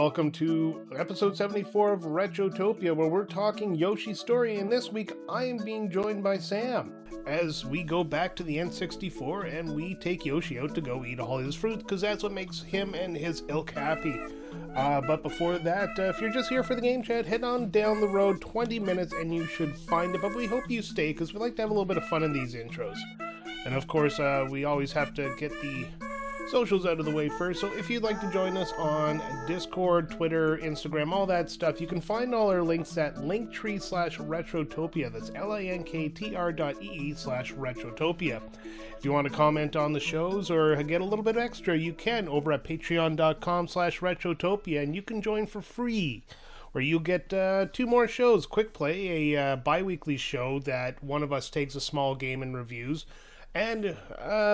welcome to episode 74 of Retrotopia, where we're talking Yoshi's story, and this week I am being joined by Sam as we go back to the N64 and we take Yoshi out to go eat all his fruit, because that's what makes him and his ilk happy. But before that, if you're just here for the game chat, head on down the road 20 minutes and you should find it, but we hope you stay because we like to have a little bit of fun in these intros. And of course, we always have to get the socials out of the way first, so if you'd like to join us on Discord, Twitter, Instagram, all that stuff, you can find all our links at linktree/Retrotopia. That's linktr.ee/Retrotopia. If you want to comment on the shows or get a little bit extra, you can over at patreon.com/Retrotopia, and you can join for free, where you get 2 more shows. Quick Play, a bi-weekly show that one of us takes a small game and reviews, and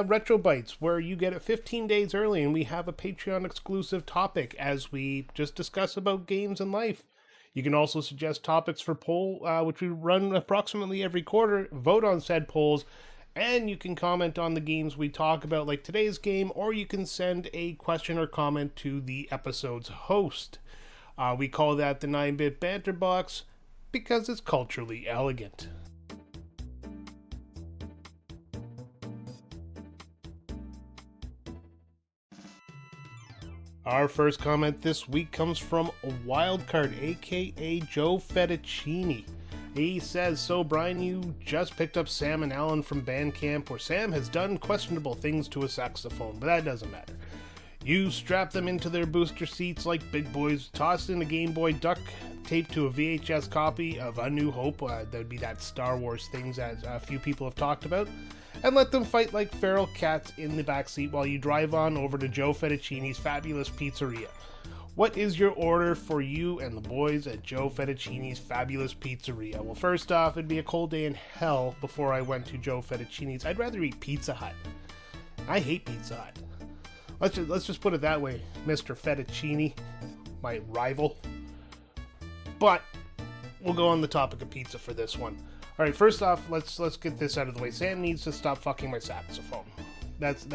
Retro Bites, where you get it 15 days early, and we have a Patreon exclusive topic as we just discuss about games and life. You can also suggest topics for poll, which we run approximately every quarter, vote on said polls, and you can comment on the games we talk about, like today's game, or you can send a question or comment to the episode's host. We call that the 9-bit banter box because it's culturally elegant. Our first comment this week comes from Wildcard, aka Joe Fettuccini. He says, "So Brian, you just picked up Sam and Alan from band camp, where Sam has done questionable things to a saxophone, but that doesn't matter. You strapped them into their booster seats like big boys, tossed in a Game Boy, duct taped to a VHS copy of A New Hope, that would be that Star Wars things that a few people have talked about, and let them fight like feral cats in the backseat while you drive on over to Joe Fettuccini's fabulous pizzeria. What is your order for you and the boys at Joe Fettuccini's fabulous pizzeria?" Well, first off, it'd be a cold day in hell before I went to Joe Fettuccini's. I'd rather eat Pizza Hut. I hate Pizza Hut. Let's just put it that way, Mr. Fettuccini, my rival. But we'll go on the topic of pizza for this one. All right, first off, let's get this out of the way. Sam needs to stop fucking my saxophone. That's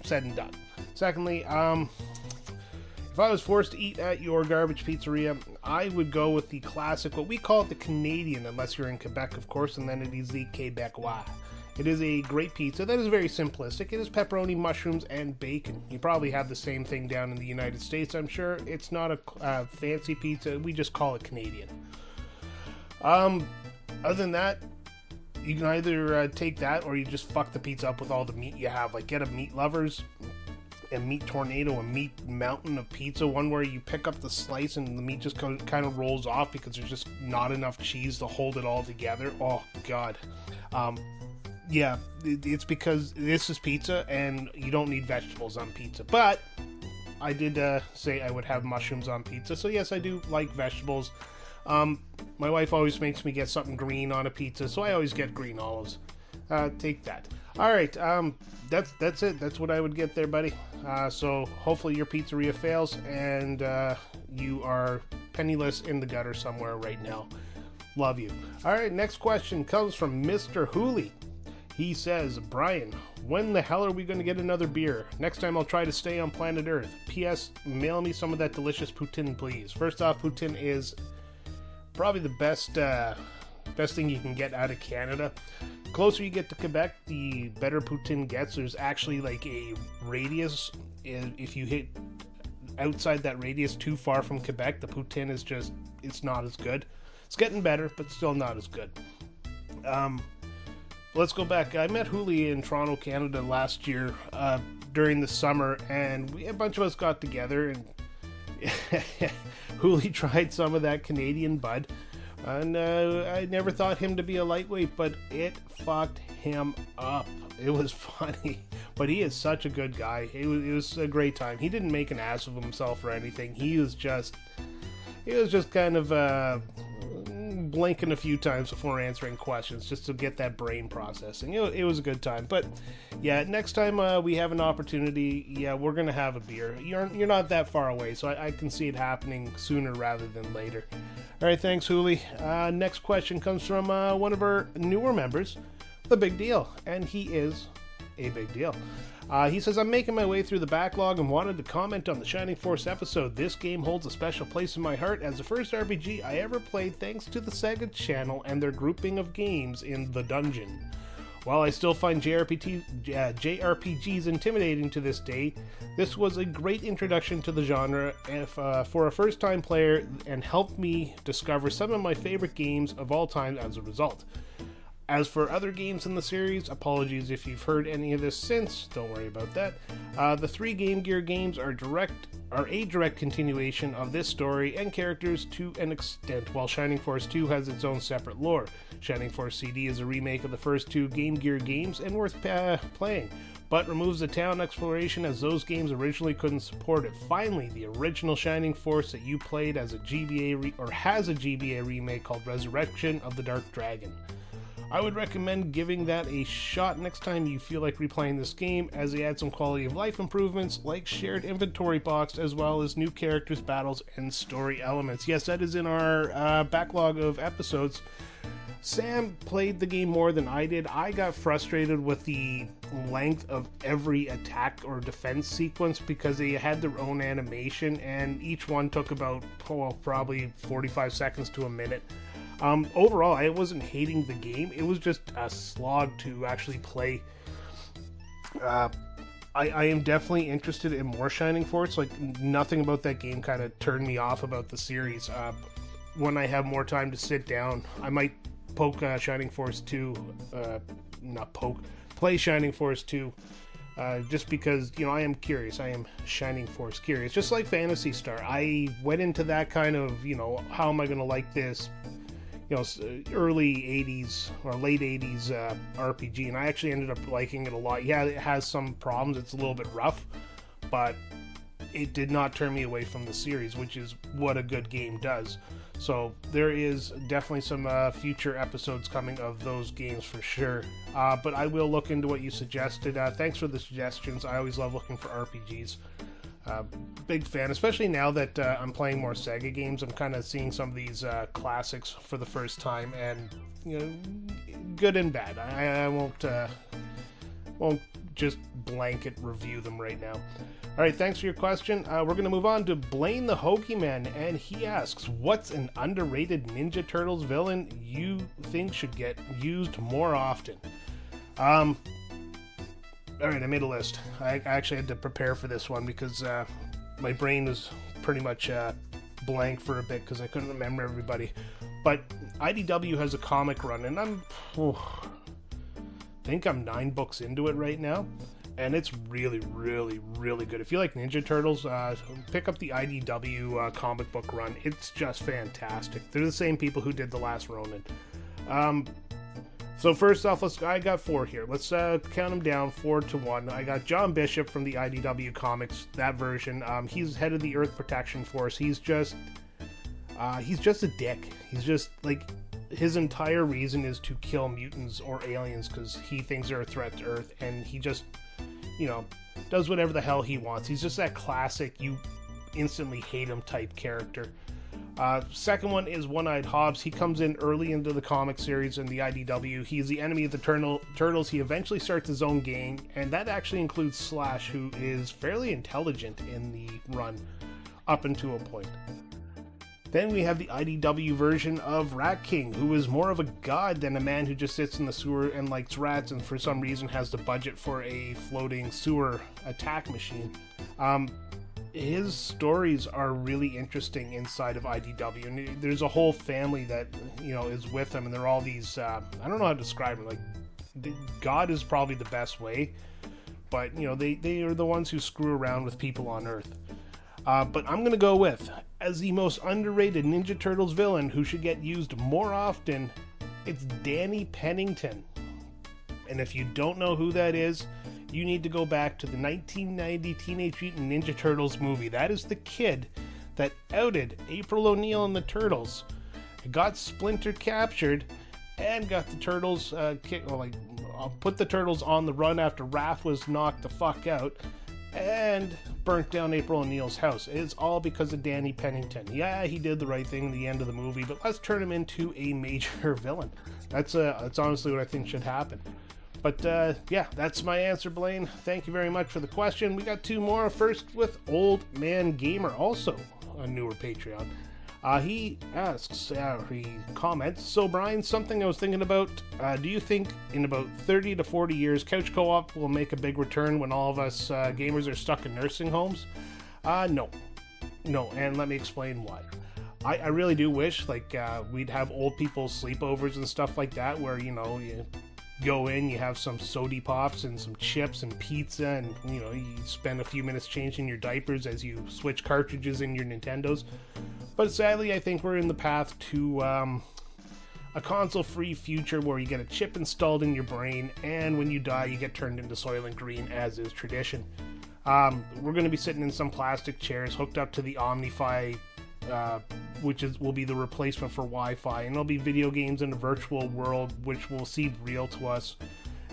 said and done. Secondly, if I was forced to eat at your garbage pizzeria, I would go with the classic, what we call it the Canadian, unless you're in Quebec, of course, and then it is the Quebecois. It is a great pizza that is very simplistic. It is pepperoni, mushrooms, and bacon. You probably have the same thing down in the United States, I'm sure. It's not a fancy pizza. We just call it Canadian. Other than that, you can either take that or you just fuck the pizza up with all the meat you have. Like, get a Meat Lovers, a Meat Tornado, a Meat Mountain of pizza, one where you pick up the slice and the meat just kind of rolls off because there's just not enough cheese to hold it all together. Oh, God. Yeah, it's because this is pizza and you don't need vegetables on pizza. But I did say I would have mushrooms on pizza, so yes, I do like vegetables. My wife always makes me get something green on a pizza, so I always get green olives. Take that. All right, that's it. That's what I would get there, buddy. So hopefully your pizzeria fails and you are penniless in the gutter somewhere right now. Love you. All right, next question comes from Mr. Hooley. He says, "Brian, when the hell are we going to get another beer? Next time I'll try to stay on planet Earth. P.S. Mail me some of that delicious poutine, please." First off, poutine is probably the best thing you can get out of Canada. The closer you get to Quebec, the better poutine gets. There's actually like a radius. If you hit outside that radius too far from Quebec, the poutine is just, it's not as good. It's getting better, but still not as good. Let's go back. I met Hooley in Toronto, Canada last year during the summer, and a bunch of us got together, and Hooley tried some of that Canadian Bud, and I never thought him to be a lightweight, but it fucked him up. It was funny, but he is such a good guy. It was a great time. He didn't make an ass of himself or anything. He was just kind of blinking a few times before answering questions just to get that brain processing. It was a good time. But yeah, next time we have an opportunity, yeah, we're gonna have a beer. You're not that far away, so I can see it happening sooner rather than later. All right, thanks, Hooley. Next question comes from one of our newer members, The Big Deal, and he is a big deal. He says, I'm making my way through the backlog and wanted to comment on the Shining Force episode. This game holds a special place in my heart as the first RPG I ever played thanks to the Sega Channel and their grouping of games in The Dungeon. While I still find JRPGs intimidating to this day, this was a great introduction to the genre for a first-time player and helped me discover some of my favorite games of all time as a result. As for other games in the series, apologies if you've heard any of this since, don't worry about that. The 3 Game Gear games are a direct continuation of this story and characters to an extent, while Shining Force 2 has its own separate lore. Shining Force CD is a remake of the first 2 Game Gear games and worth playing, but removes the town exploration as those games originally couldn't support it. Finally, the original Shining Force that you played as a has a GBA remake called Resurrection of the Dark Dragon. I would recommend giving that a shot next time you feel like replaying this game, as they add some quality of life improvements like shared inventory box as well as new characters, battles, and story elements. Yes, that is in our backlog of episodes. Sam played the game more than I did. I got frustrated with the length of every attack or defense sequence because they had their own animation and each one took about probably 45 seconds to a minute. Overall, I wasn't hating the game. It was just a slog to actually play. I am definitely interested in more Shining Force. Like, nothing about that game kind of turned me off about the series. When I have more time to sit down, I might Shining Force 2, play Shining Force 2, just because, I am curious. I am Shining Force curious. Just like Phantasy Star, I went into that kind of, how am I going to like this, early 80s or late 80s RPG, and I actually ended up liking it a lot. Yeah, it has some problems. It's a little bit rough, but it did not turn me away from the series, which is what a good game does. So there is definitely some future episodes coming of those games for sure. But I will look into what you suggested. Thanks for the suggestions. I always love looking for RPGs. Big fan, especially now that I'm playing more Sega games. I'm kind of seeing some of these classics for the first time, and good and bad. I won't just blanket review them right now. All right, thanks for your question. We're going to move on to Blaine the Hoagieman, and he asks, what's an underrated Ninja Turtles villain you think should get used more often? All right, I made a list. I actually had to prepare for this one because my brain was pretty much blank for a bit because I couldn't remember everybody. But IDW has a comic run, and I think I'm 9 books into it right now. And it's really, really, really good. If you like Ninja Turtles, pick up the IDW comic book run. It's just fantastic. They're the same people who did The Last Ronin. So first off, I got 4 here. Let's count them down 4-1. I got John Bishop from the IDW comics, that version. He's head of the Earth Protection Force. He's just a dick. He's just like, his entire reason is to kill mutants or aliens because he thinks they're a threat to Earth, and he just, does whatever the hell he wants. He's just that classic, you instantly hate him type character. Second one is One-Eyed Hobbs. He comes in early into the comic series in the IDW. He's the enemy of the Turtles. He eventually starts his own gang, and that actually includes Slash, who is fairly intelligent in the run, up until a point. Then we have the IDW version of Rat King, who is more of a god than a man who just sits in the sewer and likes rats and for some reason has the budget for a floating sewer attack machine. His stories are really interesting inside of IDW, and there's a whole family that, is with him, and they're all these, I don't know how to describe it, like, God is probably the best way, but, they are the ones who screw around with people on Earth. But I'm going to go with, as the most underrated Ninja Turtles villain who should get used more often, it's Danny Pennington. And if you don't know who that is, you need to go back to the 1990 Teenage Mutant Ninja Turtles movie. That is the kid that outed April O'Neil and the Turtles, got Splinter captured, and got the Turtles put the Turtles on the run after Raph was knocked the fuck out, and burnt down April O'Neil's house. It's all because of Danny Pennington. Yeah, he did the right thing at the end of the movie, but let's turn him into a major villain. That's honestly what I think should happen. But yeah, that's my answer, Blaine. Thank you very much for the question. We got two more. First with Old Man Gamer, also a newer Patreon. He asks, he comments, so Brian, something I was thinking about, do you think in about 30 to 40 years, couch co-op will make a big return when all of us gamers are stuck in nursing homes? No, and let me explain why. I really do wish, like, we'd have old people sleepovers and stuff like that, where, you know, you go in, you have some sody pops and some chips and pizza, and, you know, you spend a few minutes changing your diapers as you switch cartridges in your Nintendos. But sadly, I think we're in the path to a console-free future where you get a chip installed in your brain, and when you die, you get turned into Soylent Green, as is tradition. We're going to be sitting in some plastic chairs hooked up to the Omni-Fi, which will be the replacement for Wi-Fi, and there'll be video games in a virtual world which will seem real to us.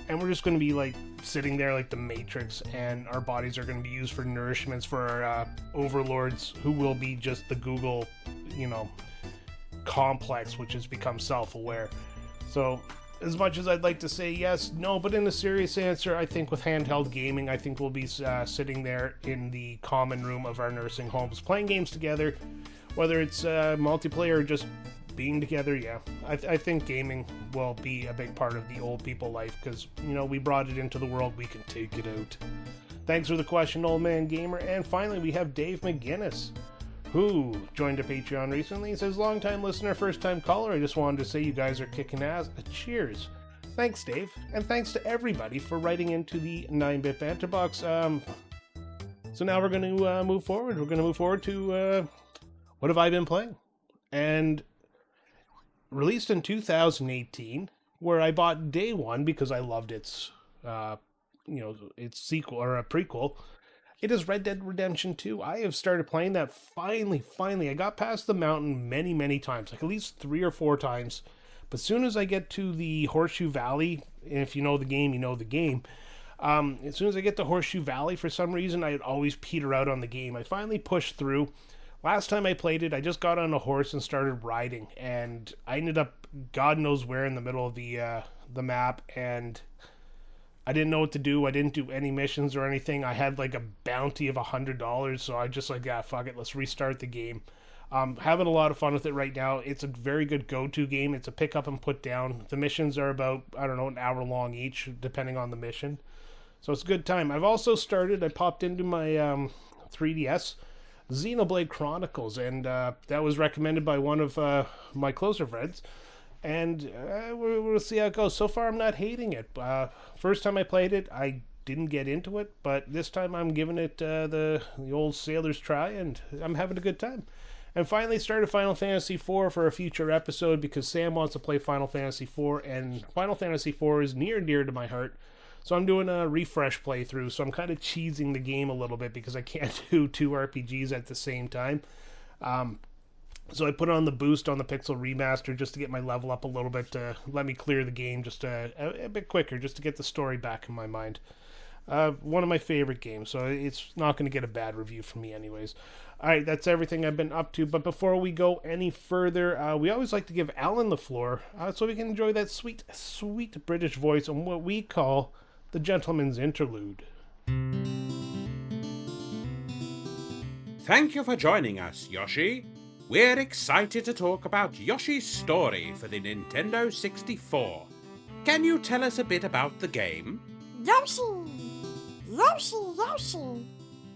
And we're just going to be like sitting there like the Matrix, and our bodies are going to be used for nourishments for our overlords, who will be just the Google, you know, complex, which has become self-aware. So as much as I'd like to say yes, no, but in a serious answer, I think with handheld gaming, I think we'll be sitting there in the common room of our nursing homes playing games together, whether it's multiplayer or just being together. Yeah, I think gaming will be a big part of the old people life, because, you know, we brought it into the world, we can take it out. Thanks for the question, Old Man Gamer. And finally, we have Dave McGinnis, who joined a Patreon recently. He says, long-time listener, first-time caller, I just wanted to say you guys are kicking ass. Cheers. Thanks, Dave, and thanks to everybody for writing into the 9-Bit Banter Box. So now we're going to move forward. We're going to move forward to what have I been playing? And released in 2018, where I bought day one because I loved its, its sequel or a prequel. It is Red Dead Redemption 2. I have started playing that finally. I got past the mountain many times, like at least 3 or 4 times. But as soon as I get to the Horseshoe Valley, and if you know the game, you know the game. As soon as I get to Horseshoe Valley, for some reason, I'd always peter out on the game. I finally pushed through. Last time I played it, I just got on a horse and started riding, and I ended up God knows where in the middle of the map, and I didn't know what to do. I didn't do any missions or anything. I had like a bounty of $100, so I just like, fuck it, let's restart the game. Having a lot of fun with it right now. It's a very good go-to game. It's a pick up and put down. The missions are about, I don't know, an hour long each, depending on the mission. So it's a good time. I've also started, I popped into my 3DS, Xenoblade Chronicles, and that was recommended by one of my closer friends, and we'll see how it goes. So far, I'm not hating it. First time I played it, I didn't get into it, but this time I'm giving it the old sailor's try, and I'm having a good time. And finally started Final Fantasy IV for a future episode, because Sam wants to play Final Fantasy IV, and Final Fantasy IV is near and dear to my heart. So I'm doing a refresh playthrough, so I'm kind of cheesing the game a little bit because I can't do 2 RPGs at the same time. So I put on the boost on the Pixel Remaster just to get my level up a little bit, to let me clear the game just a bit quicker, just to get the story back in my mind. One of my favorite games, so it's not going to get a bad review from me anyways. Alright, that's everything I've been up to, but before we go any further, we always like to give Alan the floor, so we can enjoy that sweet British voice on what we call the Gentleman's Interlude. Thank you for joining us, Yoshi. We're excited to talk about Yoshi's Story for the Nintendo 64. Can you tell us a bit about the game? Yoshi!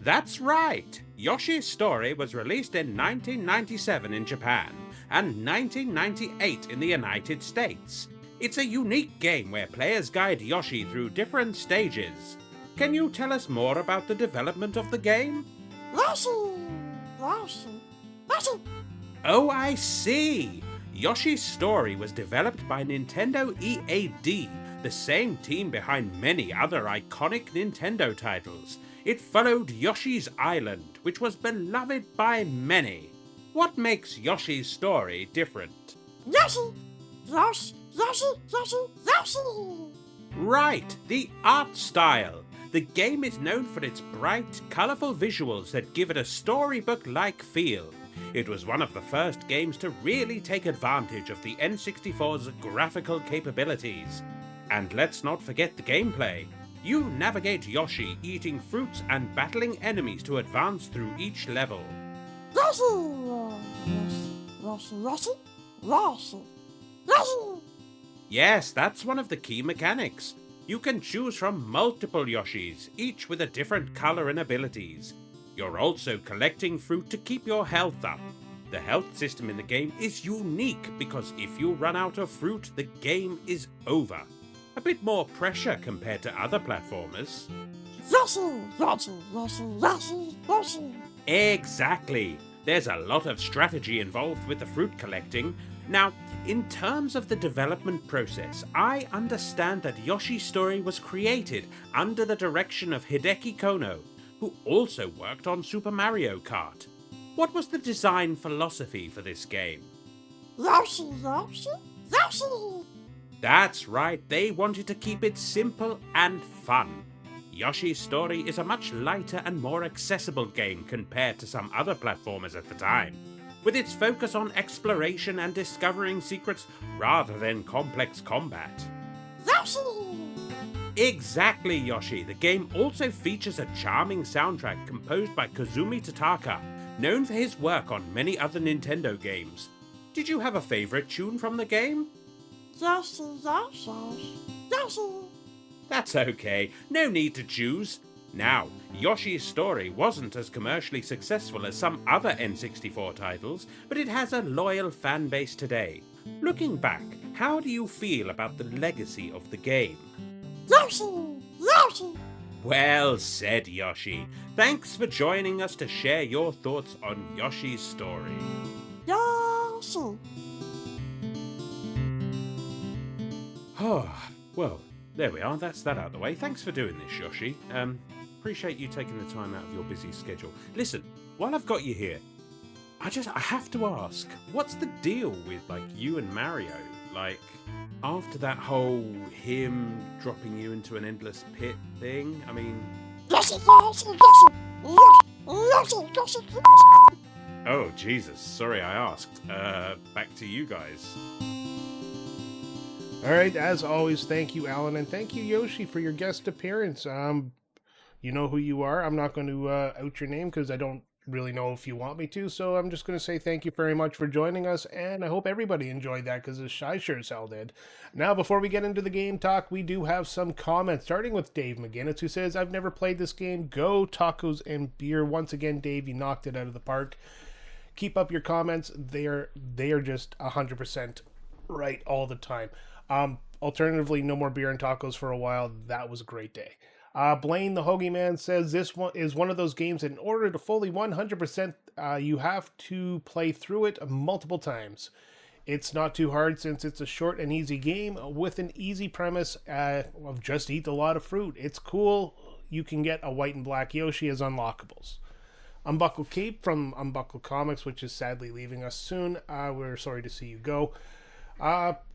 That's right. Yoshi's Story was released in 1997 in Japan and 1998 in the United States. It's a unique game where players guide Yoshi through different stages. Can you tell us more about the development of the game? Yoshi! Oh, I see! Yoshi's Story was developed by Nintendo EAD, the same team behind many other iconic Nintendo titles. It followed Yoshi's Island, which was beloved by many. What makes Yoshi's Story different? Yoshi! Right, the art style. The game is known for its bright, colourful visuals that give it a storybook-like feel. It was one of the first games to really take advantage of the N64's graphical capabilities. And let's not forget the gameplay. You navigate Yoshi, eating fruits and battling enemies to advance through each level. Yoshi! Yoshi, Yoshi, Yoshi, Yoshi! Yes, that's one of the key mechanics. You can choose from multiple Yoshis, each with a different color and abilities. You're also collecting fruit to keep your health up. The health system in the game is unique because if you run out of fruit, the game is over. A bit more pressure compared to other platformers. Yoshi, Yoshi, Yoshi, Yoshi, Yoshi! Exactly. There's a lot of strategy involved with the fruit collecting. Now, in terms of the development process, I understand that Yoshi's Story was created under the direction of Hideki Kono, who also worked on Super Mario Kart. What was the design philosophy for this game? Yoshi, Yoshi, Yoshi! That's right, they wanted to keep it simple and fun. Yoshi's Story is a much lighter and more accessible game compared to some other platformers at the time, with its focus on exploration and discovering secrets rather than complex combat. Yoshi! Exactly, Yoshi. The game also features a charming soundtrack composed by Kazumi Tataka, known for his work on many other Nintendo games. Did you have a favorite tune from the game? Yoshi, Yoshi, Yoshi! That's okay, no need to choose. Now, Yoshi's Story wasn't as commercially successful as some other N64 titles, but it has a loyal fan base today. Looking back, how do you feel about the legacy of the game? Yoshi, Yoshi! Well said, Yoshi. Thanks for joining us to share your thoughts on Yoshi's Story. Yoshi! Oh, well, there we are. That's that out of the way. Thanks for doing this, Yoshi. Appreciate you taking the time out of your busy schedule. Listen, while I've got you here, I have to ask, what's the deal with, you and Mario? After that whole him dropping you into an endless pit thing, I mean... Yoshi, Yoshi, Yoshi! Yoshi, Yoshi, Yoshi! Oh, Jesus, sorry I asked. Back to you guys. Alright, as always, thank you, Alan, and thank you, Yoshi, for your guest appearance. You know who you are. I'm not going to out your name because I don't really know if you want me to, so I'm just going to say thank you very much for joining us, and I hope everybody enjoyed that because I sure as hell did. Now, before we get into the game talk, we do have some comments, starting with Dave McGinnis, who says, I've never played this game. Go tacos and beer. Once again, Dave, you knocked it out of the park. Keep up your comments. They are just 100% right all the time. Alternatively, no more beer and tacos for a while. That was a great day. Blaine the Hoagie Man says this one is one of those games that in order to fully 100%, you have to play through it multiple times. It's not too hard since it's a short and easy game with an easy premise of just eat a lot of fruit. It's cool. You can get a white and black Yoshi as unlockables. Unbuckle Cape from Unbuckle Comics, which is sadly leaving us soon. We're sorry to see you go.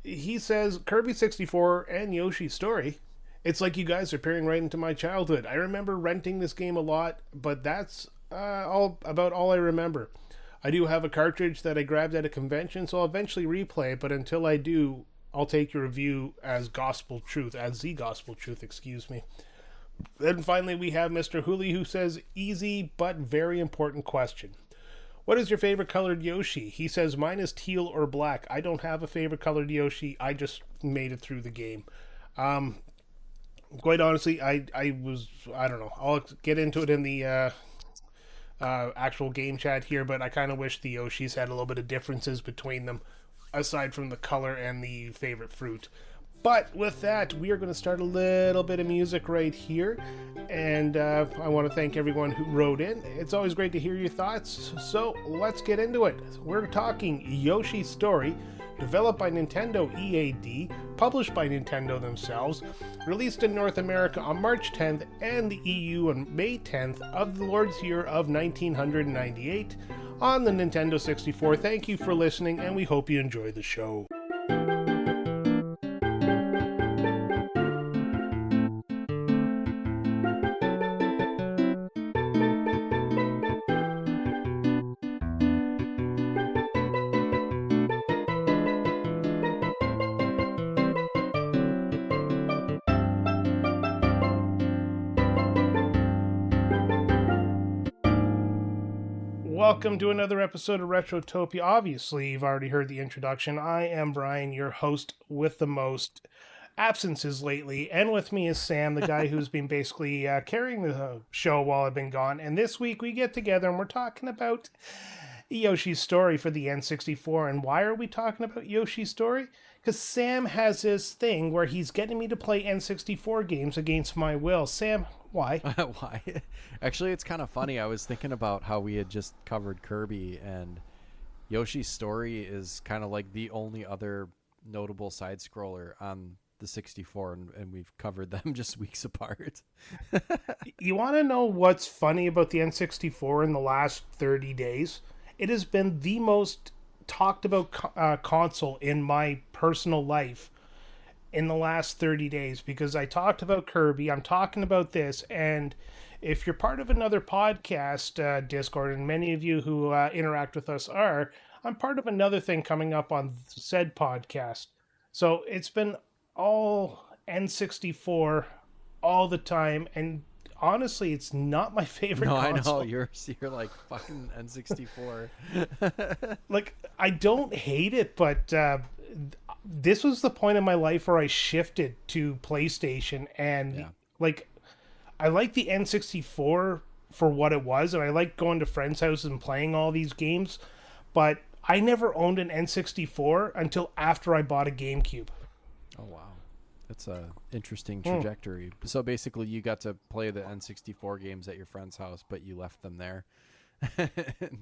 He says, Kirby 64 and Yoshi's Story. It's like you guys are peering right into my childhood. I remember renting this game a lot, but that's about all I remember. I do have a cartridge that I grabbed at a convention, so I'll eventually replay it, but until I do, I'll take your review as the gospel truth, excuse me. Then finally we have Mr. Hooley, who says, easy but very important question. What is your favorite colored Yoshi? He says, mine is teal or black. I don't have a favorite colored Yoshi. I just made it through the game. Quite honestly, I don't know. I'll get into it in the actual game chat here, but I kind of wish the Yoshis had a little bit of differences between them, aside from the color and the favorite fruit. But with that, we are going to start a little bit of music right here, and I want to thank everyone who wrote in. It's always great to hear your thoughts, so let's get into it. We're talking Yoshi's Story, developed by Nintendo EAD, published by Nintendo themselves, released in North America on March 10th and the EU on May 10th of the Lord's Year of 1998 on the Nintendo 64. Thank you for listening, and we hope you enjoy the show. welcome to another episode of Retrotopia. Obviously, you've already heard the introduction. I am Brian, your host with the most absences lately, and with me is Sam, the guy who's been basically carrying the show while I've been gone. And this week we get together and we're talking about Yoshi's Story for the N64. And why are we talking about Yoshi's Story? Because Sam has this thing where he's getting me to play N64 games against my will. Sam, why? Why? Actually, it's kind of funny. I was thinking about how we had just covered Kirby, and Yoshi's Story is kind of like the only other notable side-scroller on the 64, and we've covered them just weeks apart. You want to know what's funny about the N64 in the last 30 days? It has been the most talked about console in my personal life in the last 30 days, because I talked about Kirby, I'm talking about this, and if you're part of another podcast Discord, and many of you who interact with us are, I'm part of another thing coming up on said podcast. So it's been all N64 all the time, and honestly, it's not my favorite console. I know, you're like fucking N64. Like, I don't hate it, but this was the point in my life where I shifted to PlayStation, and like, I like the N64 for what it was, and I like going to friends' houses and playing all these games, but I never owned an N64 until after I bought a GameCube. Oh, wow. That's a interesting trajectory. So basically, you got to play the N64 games at your friend's house, but you left them there.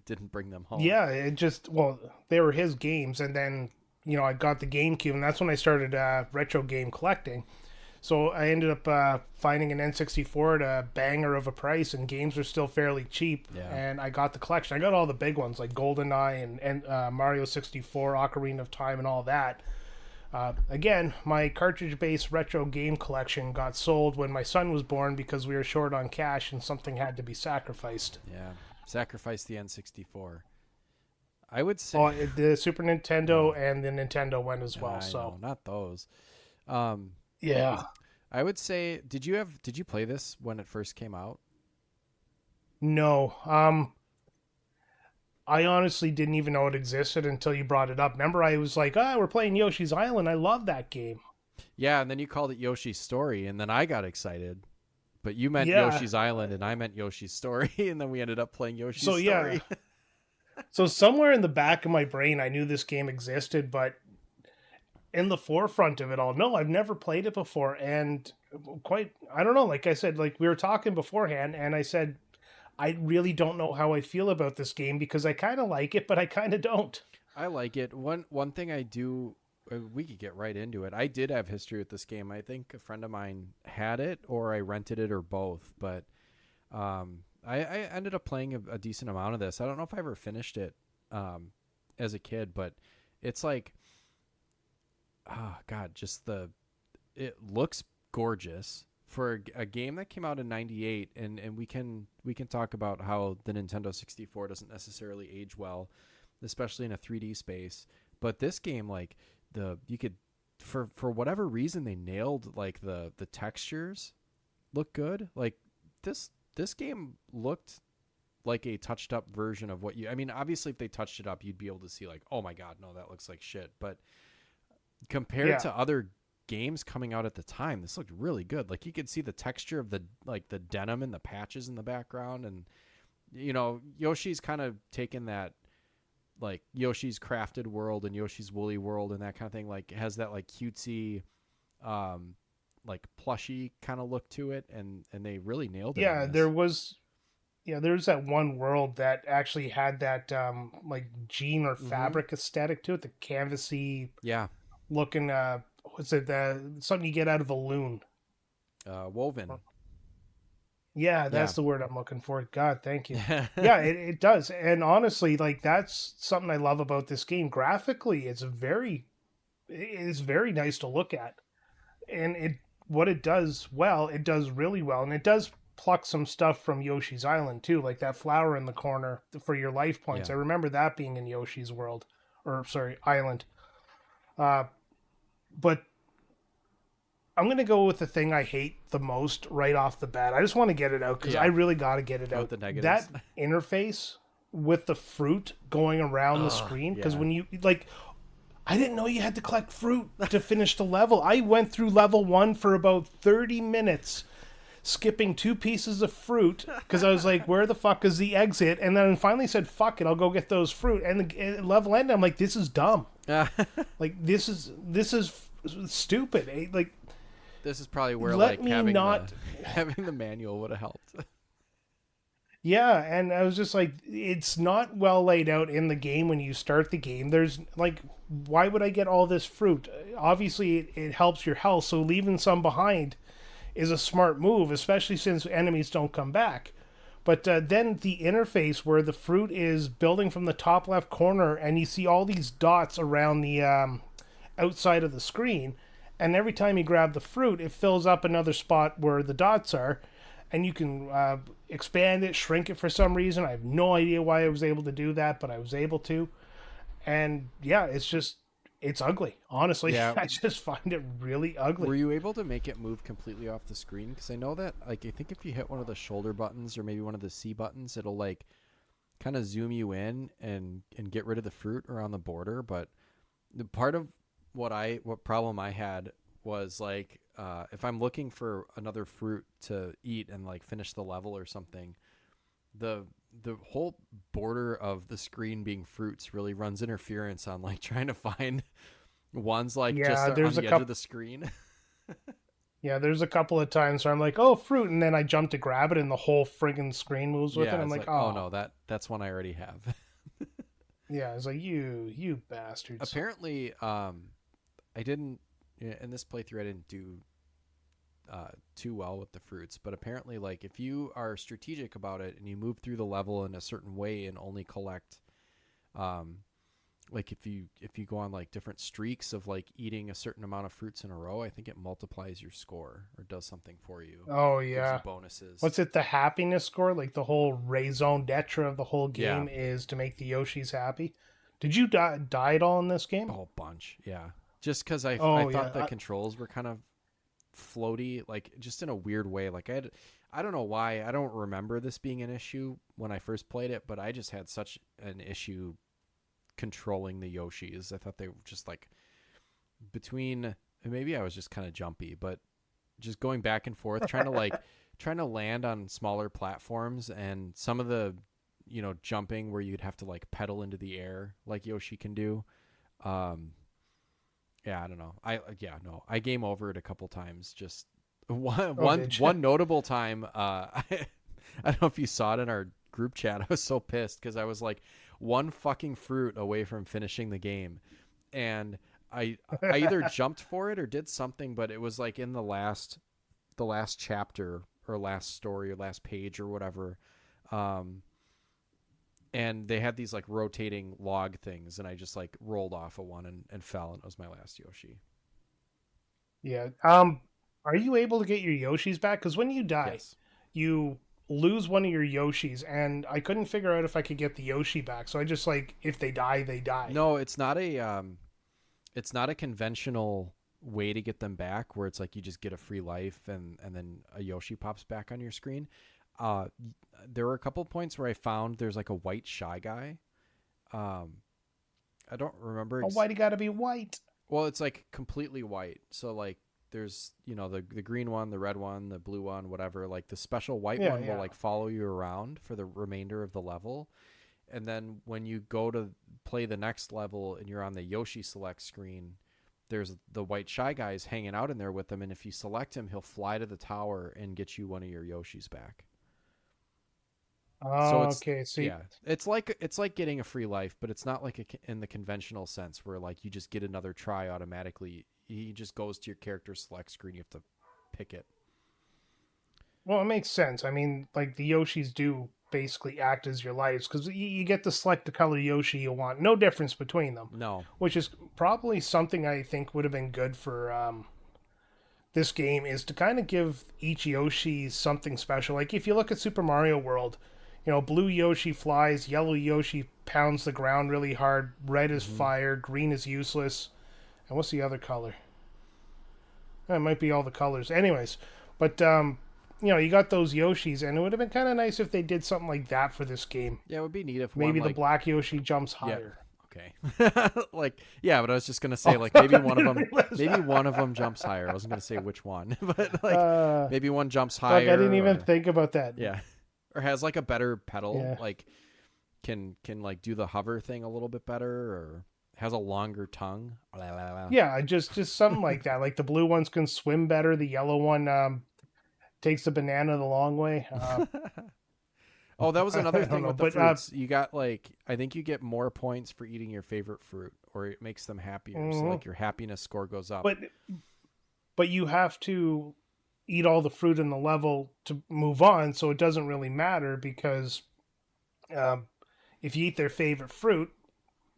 Didn't bring them home. Yeah, it just, well, they were his games, and then, you know, I got the GameCube, and that's when I started retro game collecting. So I ended up finding an N64 at a banger of a price, and games were still fairly cheap. Yeah. And I got the collection. I got all the big ones like GoldenEye and Mario 64, Ocarina of Time, and all that. Again, my cartridge-based retro game collection got sold when my son was born because we were short on cash and something had to be sacrificed. Yeah, sacrifice the N64. I would say... Oh, the Super Nintendo and the Nintendo went as well. No, not those. Yeah. I would say, did you play this when it first came out? No. I honestly didn't even know it existed until you brought it up. Remember, I was like, we're playing Yoshi's Island. I love that game. Yeah, and then you called it Yoshi's Story, and then I got excited. But you meant Yoshi's Island, and I meant Yoshi's Story, and then we ended up playing Yoshi's Story. Yeah. So somewhere in the back of my brain, I knew this game existed, but in the forefront of it all, no, I've never played it before. And I don't know, like I said, like we were talking beforehand, and I said, I really don't know how I feel about this game because I kind of like it, but I kind of don't. I like it. One thing I do, we could get right into it. I did have history with this game. I think a friend of mine had it, or I rented it, or both. But I ended up playing a decent amount of this. I don't know if I ever finished it as a kid, but it's like, oh God, it looks gorgeous. For a game that came out in 98, and we can talk about how the Nintendo 64 doesn't necessarily age well, especially in a 3D space. But this game, like you could, for whatever reason, they nailed like the textures look good. Like this game looked like a touched up version of I mean, obviously if they touched it up, you'd be able to see like, oh my God, no, that looks like shit. But compared to other games coming out at the time, this looked really good. Like you could see the texture of the denim and the patches in the background, and you know, Yoshi's kind of taken that like Yoshi's Crafted World and Yoshi's Woolly World and that kind of thing, like it has that like cutesy like plushy kind of look to it, and they really nailed it. There's that one world that actually had that like jean or fabric aesthetic to it, the canvasy looking what's it? Something you get out of a loom. Woven. Yeah, that's the word I'm looking for. God, thank you. Yeah, it does. And honestly, like that's something I love about this game. Graphically, it's very nice to look at. And it does really well. And it does pluck some stuff from Yoshi's Island too, like that flower in the corner for your life points. I remember that being in Yoshi's Island. But I'm going to go with the thing I hate the most right off the bat. I just want to get it out because I really got to get it out. The negatives. That interface with the fruit going around the screen. Because yeah. when you, like, I didn't know you had to collect fruit to finish the level. I went through level 1 for about 30 minutes, skipping 2 pieces of fruit because I was like, where the fuck is the exit? And then finally said, fuck it, I'll go get those fruit. And the level ended. I'm like, this is dumb. Like, this is stupid. Like, this is probably where let like me having not... having the manual would have helped. Yeah, and I was just like, it's not well laid out in the game when you start the game. There's like, why would I get all this fruit? Obviously, it helps your health, so leaving some behind is a smart move, especially since enemies don't come back. But then the interface where the fruit is building from the top left corner, and you see all these dots around the outside of the screen, and every time you grab the fruit, it fills up another spot where the dots are. And you can expand it, shrink it for some reason. I have no idea why I was able to do that, but I was able to. And yeah, it's ugly. Honestly, Yeah. I just find it really ugly. Were you able to make it move completely off the screen? Because I know that, like, I think if you hit one of the shoulder buttons or maybe one of the C buttons, it'll like kind of zoom you in and get rid of the fruit around the border. But the part of what problem I had was like, if I'm looking for another fruit to eat and like finish the level or something, the whole border of the screen being fruits really runs interference on like trying to find ones like just on the edge of the screen. Yeah, there's a couple of times where I'm like, oh, fruit, and then I jump to grab it and the whole friggin' screen moves with it. I'm like, oh no, that's one I already have. Yeah, it's like, you bastards. Apparently, I didn't, in this playthrough, I didn't do too well with the fruits, but apparently, like, if you are strategic about it and you move through the level in a certain way and only collect, like if you go on like different streaks of like eating a certain amount of fruits in a row, I think it multiplies your score or does something for you. Oh yeah, gives you bonuses. What's it? The happiness score, like the whole raison d'etre of the whole game is to make the Yoshis happy. Did you die at all in this game? A whole bunch, yeah. Just because I thought the controls were kind of floaty, like just in a weird way. Like I don't know why. I don't remember this being an issue when I first played it, but I just had such an issue controlling the Yoshis. I thought they were just like between, maybe I was just kind of jumpy, but just going back and forth, trying to land on smaller platforms, and some of the, jumping where you'd have to like pedal into the air like Yoshi can do. Yeah, I don't know. I game over it a couple times. Just one notable time. I don't know if you saw it in our group chat. I was so pissed because I was like one fucking fruit away from finishing the game, and I either jumped for it or did something, but it was like in the last chapter or last story or last page or whatever. And they had these like rotating log things, and I just like rolled off of one and fell, and it was my last Yoshi. Yeah. Are you able to get your Yoshis back? Because when you die, you lose one of your Yoshis, and I couldn't figure out if I could get the Yoshi back. So I just like, if they die, they die. No, it's not a conventional way to get them back where it's like you just get a free life and then a Yoshi pops back on your screen. There were a couple points where I found there's like a white Shy Guy. I don't remember. Why do you gotta be white? Well, it's like completely white. So like there's, the green one, the red one, the blue one, whatever. Like the special white one will like follow you around for the remainder of the level. And then when you go to play the next level and you're on the Yoshi select screen, there's the white Shy Guys hanging out in there with them. And if you select him, he'll fly to the tower and get you one of your Yoshis back. Oh, okay. So yeah, it's like getting a free life, but it's not like in the conventional sense where like you just get another try automatically. He just goes to your character select screen. You have to pick it. Well, it makes sense. I mean, like the Yoshis do basically act as your lives because you get to select the color Yoshi you want. No difference between them. No. Which is probably something I think would have been good for this game, is to kind of give each Yoshi something special. Like if you look at Super Mario World, blue Yoshi flies, yellow Yoshi pounds the ground really hard, red is fire, green is useless. And what's the other color? It might be all the colors. Anyways, but you got those Yoshis, and it would have been kind of nice if they did something like that for this game. Yeah, it would be neat if Maybe one, the like, black Yoshi jumps yeah, higher. okay, like, yeah, but I was just gonna say, like, maybe one of them, maybe one of them jumps higher. I wasn't gonna say which one, but like, maybe one jumps higher. Fuck, I didn't even or, think about that. yeah, or has like a better pedal, Yeah. like can like do the hover thing a little bit better, or has a longer tongue. Yeah, just something like that. Like the blue ones can swim better. The yellow one takes the banana the long way. Oh, that was another I don't thing know, with the but, fruits. You got, like, I think you get more points for eating your favorite fruit, or it makes them happier. So, like, your happiness score goes up. But you have to eat all the fruit in the level to move on, so it doesn't really matter because if you eat their favorite fruit,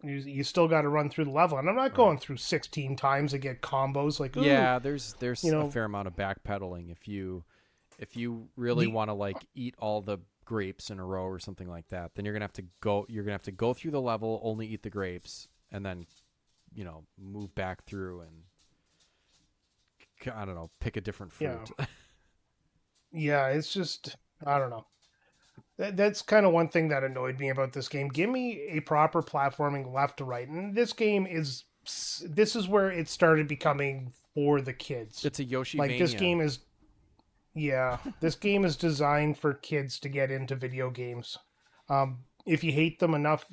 you still got to run through the level. And I'm not going through 16 times to get combos. Like, ooh, yeah, there's a fair amount of backpedaling if you really want to, like, eat all the grapes in a row or something like that. Then you're gonna have to go through the level, only eat the grapes, and then move back through and, I don't know, pick a different fruit. Yeah, it's just, I don't know. That's kind of one thing that annoyed me about this game. Give me a proper platforming left to right. And this game this is where it started becoming for the kids. It's a Yoshi like this game is this game is designed for kids to get into video games. If you hate them enough,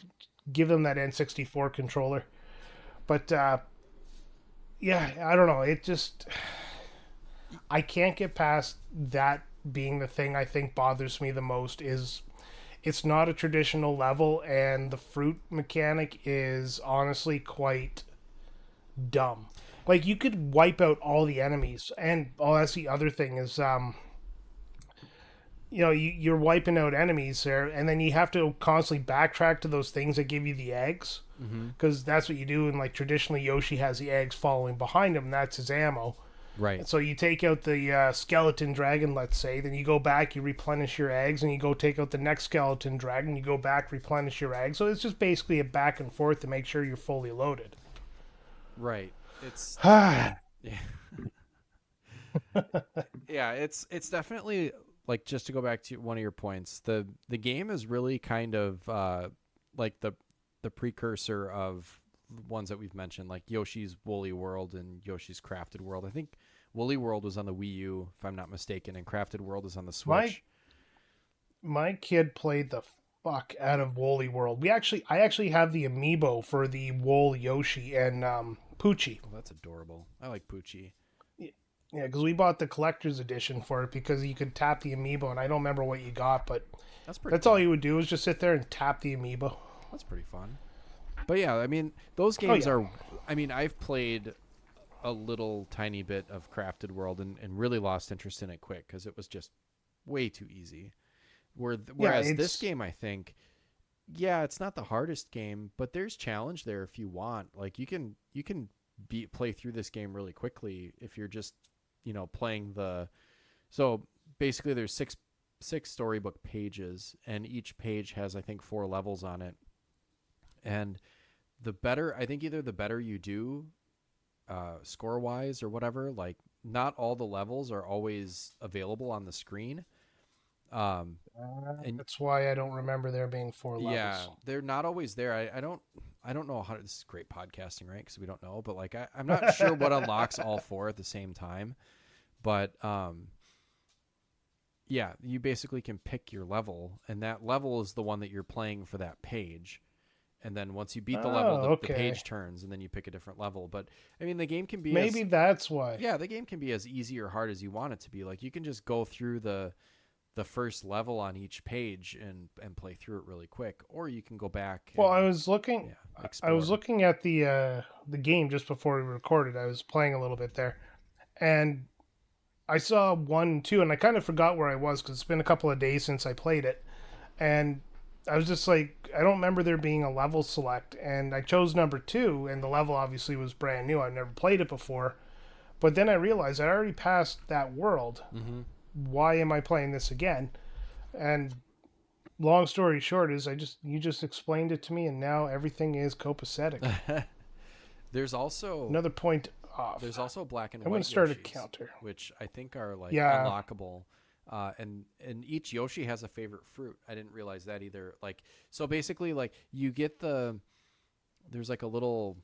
give them that N64 controller. But yeah, I don't know. It just, I can't get past that being the thing I think bothers me the most. Is it's not a traditional level, and the fruit mechanic is honestly quite dumb. Like, you could wipe out all the enemies, and that's the other thing is, you're wiping out enemies there, and then you have to constantly backtrack to those things that give you the eggs, because that's what you do. And like traditionally, Yoshi has the eggs following behind him, and that's his ammo. Right. And so you take out the skeleton dragon, let's say, then you go back, you replenish your eggs, and you go take out the next skeleton dragon, you go back, replenish your eggs. So it's just basically a back and forth to make sure you're fully loaded. Right. It's yeah. Yeah, it's definitely, like, just to go back to one of your points, the game is really kind of like the precursor of ones that we've mentioned, like Yoshi's Woolly World and Yoshi's Crafted World. I think Woolly World was on the Wii U, if I'm not mistaken, and Crafted World is on the Switch. My kid played the fuck out of Woolly World. I actually have the amiibo for the Wool Yoshi and Poochie. Oh, that's adorable. I like Poochie. Yeah, because we bought the collector's edition for it because you could tap the amiibo, and I don't remember what you got, but that's all you would do is just sit there and tap the amiibo. That's pretty fun. But yeah, I mean, those games are... I mean, I've played a little tiny bit of Crafted World and really lost interest in it quick because it was just way too easy. Whereas this game, I think, yeah, it's not the hardest game, but there's challenge there if you want. Like, you can play through this game really quickly if you're just, playing the... So basically there's six storybook pages, and each page has, I think, 4 levels on it. And the better, I think, either the better you do score wise or whatever, like, not all the levels are always available on the screen. And that's why I don't remember there being 4 levels. Yeah, they're not always there. I don't know how this is great podcasting, right? Because we don't know, but like I'm not sure what unlocks all 4 at the same time. But yeah, you basically can pick your level, and that level is the one that you're playing for that page. And then once you beat the level, the page turns, and then you pick a different level. But I mean, the game can be that's why. Yeah, the game can be as easy or hard as you want it to be. Like, you can just go through the first level on each page and play through it really quick, or you can go back. Well, I was looking at the game just before we recorded. I was playing a little bit there, and I saw 1 and 2, and I kind of forgot where I was because it's been a couple of days since I played it, and I was just like, I don't remember there being a level select, and I chose number 2, and the level obviously was brand new. I've never played it before, but then I realized I already passed that world. Mm-hmm. Why am I playing this again? And long story short is you just explained it to me, and now everything is copacetic. There's also another point off. There's also black and white. I'm going to start Yoshis, a counter, which I think are unlockable. And each Yoshi has a favorite fruit. I didn't realize that either. Like, so basically, like, you get there's like a little,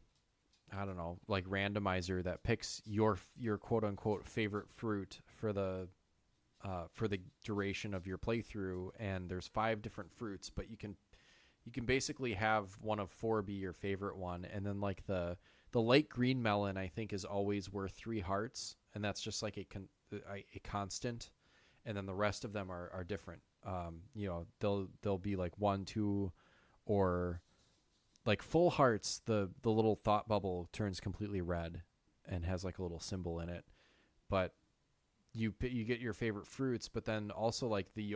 I don't know, like randomizer that picks your quote unquote favorite fruit for the duration of your playthrough. And there's 5 different fruits, but you can basically have one of 4 be your favorite one. And then like the light green melon, I think, is always worth 3 hearts, and that's just like a constant. And then the rest of them are different. They'll be like 1, 2, or like full hearts. The little thought bubble turns completely red and has like a little symbol in it. But you get your favorite fruits, but then also like the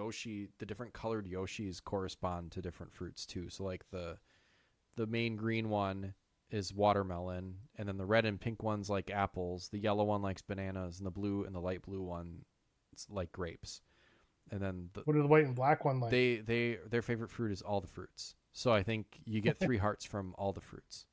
different colored Yoshis correspond to different fruits too. So like the main green one is watermelon, and then the red and pink ones like apples, the yellow one likes bananas, and the blue and the light blue one like grapes. And then what are the white and black one like? Their favorite fruit is all the fruits. So I think you get 3 hearts from all the fruits.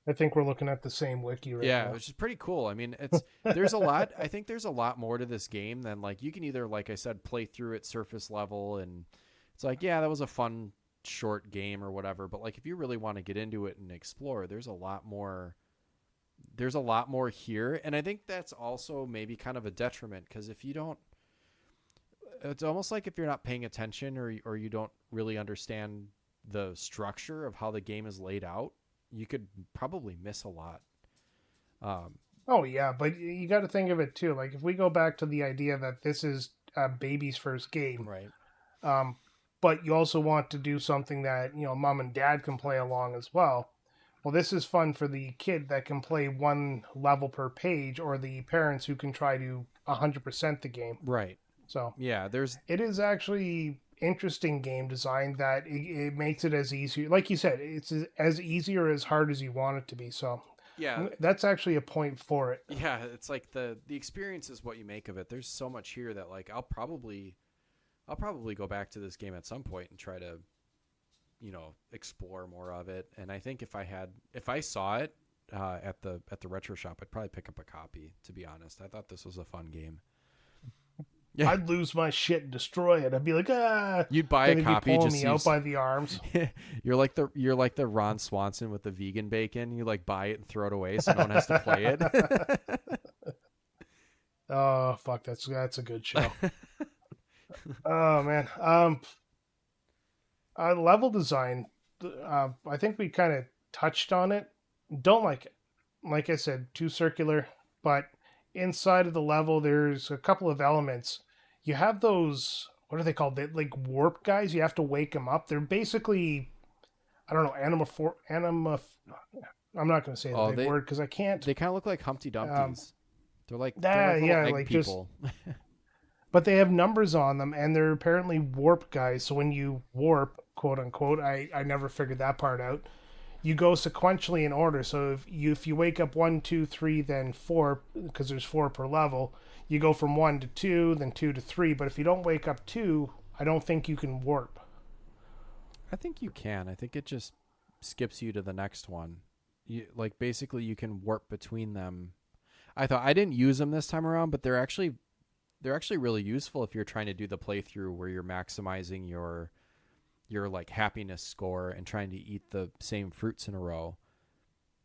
I think we're looking at the same wiki right now. Yeah, which is pretty cool. I mean, there's a lot. I think there's a lot more to this game than like you can either, like I said, play through it surface level, and it's like, yeah, that was a fun short game or whatever. But like if you really want to get into it and explore, there's a lot more. There's a lot more here, and I think that's also maybe kind of a detriment, because if you don't, it's almost like if you're not paying attention or you don't really understand the structure of how the game is laid out, you could probably miss a lot. Oh yeah, but you got to think of it too. Like if we go back to the idea that this is a baby's first game, right? But you also want to do something that mom and dad can play along as well. Well, this is fun for the kid that can play 1 level per page, or the parents who can try to 100% the game. Right. So yeah, it is actually interesting game design that it makes it as easy. Like you said, it's as easy or as hard as you want it to be. So yeah, that's actually a point for it. Yeah, it's like the experience is what you make of it. There's so much here that like I'll probably go back to this game at some point and try to explore more of it. And I think if I saw it at the retro shop, I'd probably pick up a copy, to be honest. I thought this was a fun game. Yeah. I'd lose my shit and destroy it. I'd be like, ah. You'd buy a copy, just me out by the arms. You're like the Ron Swanson with the vegan bacon. You like buy it and throw it away so no one has to play it. Oh fuck, that's a good show. Oh man, level design. I think we kind of touched on it. Don't like it. Like I said, too circular. But inside of the level, there's a couple of elements. You have those, what are they called? They like warp guys. You have to wake them up. They're basically, I don't know, anima. I'm not going to say the big word because I can't. They kind of look like Humpty Dumptys. They're like like people. But they have numbers on them, and they're apparently warp guys. So when you warp, quote unquote, I never figured that part out. You go sequentially in order. So if you wake up 1, 2, 3, then 4, because there's 4 per level, you go from 1 to 2, then 2 to 3. But if you don't wake up 2, I don't think you can warp. I think you can. I think it just skips you to the next one. Basically you can warp between them. I didn't use them this time around, but they're actually really useful if you're trying to do the playthrough where you're maximizing your like happiness score and trying to eat the same fruits in a row.